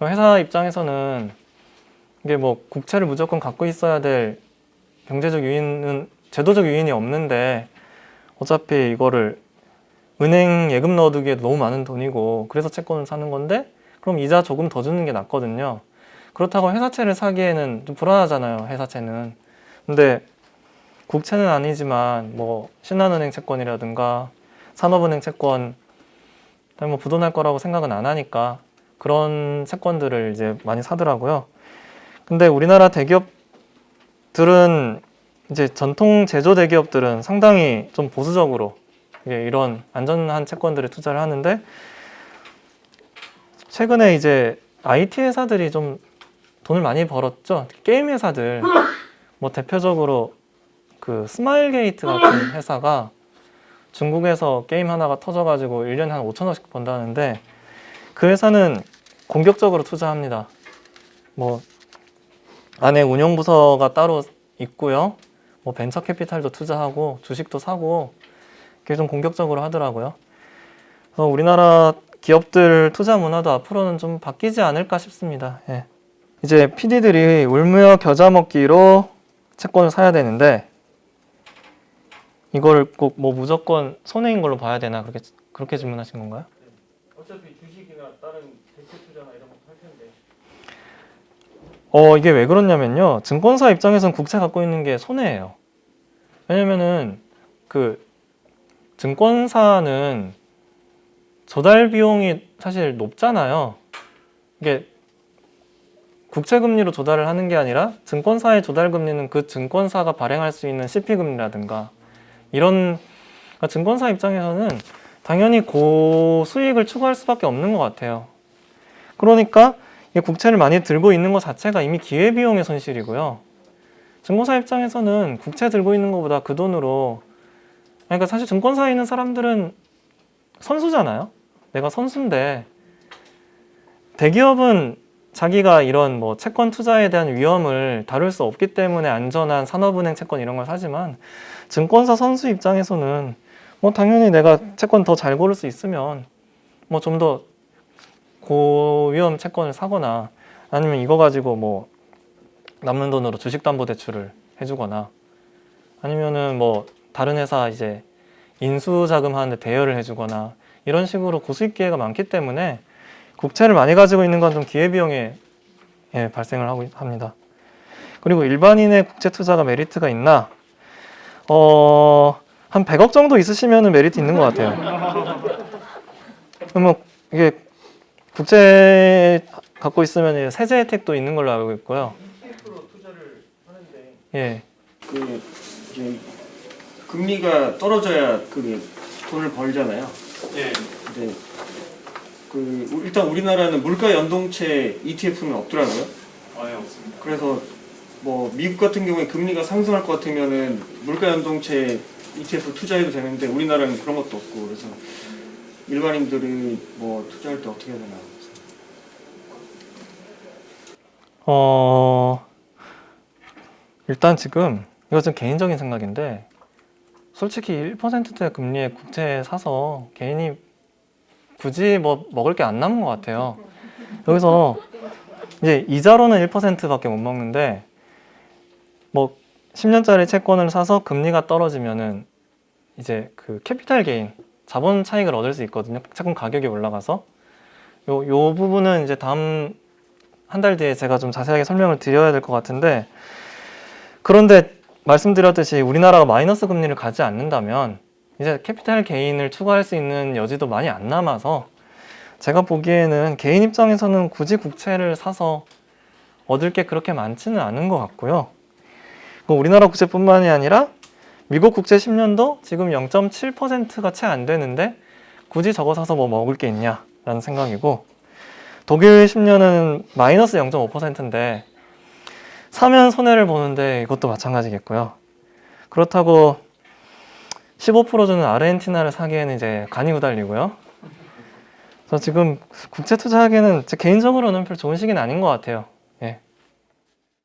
회사 입장에서는 이게 뭐 국채를 무조건 갖고 있어야 될 경제적 유인은, 제도적 유인이 없는데 어차피 이거를 은행 예금 넣어두기에 너무 많은 돈이고, 그래서 채권을 사는 건데 그럼 이자 조금 더 주는 게 낫거든요. 그렇다고 회사채를 사기에는 좀 불안하잖아요, 회사채는. 근데 국채는 아니지만 뭐 신한은행 채권이라든가 산업은행 채권 뭐 부도날 거라고 생각은 안 하니까 그런 채권들을 이제 많이 사더라고요. 근데 우리나라 대기업들은 이제 전통 제조 대기업들은 상당히 좀 보수적으로 이런 안전한 채권들에 투자를 하는데 최근에 이제 IT 회사들이 좀 돈을 많이 벌었죠. 게임 회사들 뭐 대표적으로 그 스마일게이트 같은 회사가 중국에서 게임 하나가 터져가지고 1년에 한 5천억씩 번다는데 그 회사는 공격적으로 투자합니다. 뭐 안에 운용부서가 따로 있고요. 뭐 벤처 캐피탈도 투자하고 주식도 사고 그게 좀 공격적으로 하더라고요. 그래서 우리나라 기업들 투자 문화도 앞으로는 좀 바뀌지 않을까 싶습니다. 예. 이제 PD들이 울며 겨자 먹기로 채권을 사야 되는데 이걸 꼭 뭐 무조건 손해인 걸로 봐야 되나 그렇게 질문하신 건가요? 어차피 주식이나 다른 대체 투자나 이런 것도 할 텐데. 이게 왜 그러냐면요. 증권사 입장에서는 국채 갖고 있는 게 손해예요. 왜냐면은 그 증권사는 조달 비용이 사실 높잖아요. 이게 국채 금리로 조달을 하는 게 아니라 증권사의 조달 금리는 그 증권사가 발행할 수 있는 CP 금리라든가 이런 그러니까 증권사 입장에서는 당연히 고수익을 추구할 수밖에 없는 것 같아요. 그러니까 이 국채를 많이 들고 있는 것 자체가 이미 기회비용의 손실이고요. 증권사 입장에서는 국채 들고 있는 것보다 그 돈으로 그러니까 사실 증권사에 있는 사람들은 선수잖아요. 내가 선수인데 대기업은 자기가 이런 뭐 채권 투자에 대한 위험을 다룰 수 없기 때문에 안전한 산업은행 채권 이런 걸 사지만 증권사 선수 입장에서는 뭐 당연히 내가 채권 더 잘 고를 수 있으면 뭐 좀 더 고위험 채권을 사거나 아니면 이거 가지고 뭐 남는 돈으로 주식담보대출을 해주거나 아니면은 뭐 다른 회사 이제 인수자금 하는데 대여를 해주거나 이런 식으로 고수익 기회가 많기 때문에 국채를 많이 가지고 있는 건 좀 기회비용에 발생을 하고 합니다. 그리고 일반인의 국채 투자가 메리트가 있나? 한 100억 정도 있으시면 메리트 있는 것 같아요. 그러면 이게 국채 갖고 있으면 세제 혜택도 있는 걸로 알고 있고요. ETF로 투자를 하는데 예. 그 이제 금리가 떨어져야 그 돈을 벌잖아요. 예. 근데 그 일단 우리나라는 물가 연동체 ETF는 없더라고요. 아예 없습니다. 그래서 뭐 미국 같은 경우에 금리가 상승할 것 같으면은 물가 연동체 ETF 투자해도 되는데 우리나라는 그런 것도 없고 그래서 일반인들이 뭐 투자할 때 어떻게 해야 되나. 일단 지금 이거 좀 개인적인 생각인데 솔직히 1%대 금리의 국채 사서 개인이 굳이 뭐 먹을 게 안 남은 것 같아요. 여기서 이제 이자로는 1%밖에 못 먹는데 뭐 10년짜리 채권을 사서 금리가 떨어지면은 이제 그 캐피탈 게인, 자본 차익을 얻을 수 있거든요. 채권 가격이 올라가서 요 부분은 이제 다음 한 달 뒤에 제가 좀 자세하게 설명을 드려야 될 것 같은데 그런데 말씀드렸듯이 우리나라가 마이너스 금리를 가지 않는다면 이제 캐피탈 게인을 추구할 수 있는 여지도 많이 안 남아서 제가 보기에는 개인 입장에서는 굳이 국채를 사서 얻을 게 그렇게 많지는 않은 것 같고요. 우리나라 국채뿐만이 아니라 미국 국채 10년도 지금 0.7%가 채 안 되는데 굳이 저거 사서 뭐 먹을 게 있냐라는 생각이고 독일 10년은 마이너스 0.5%인데 사면 손해를 보는데 이것도 마찬가지겠고요. 그렇다고 15% 주는 아르헨티나를 사기에는 이제 간이 후달리고요. 그래서 지금 국채 투자하기에는 제 개인적으로는 별 좋은 시기는 아닌 것 같아요.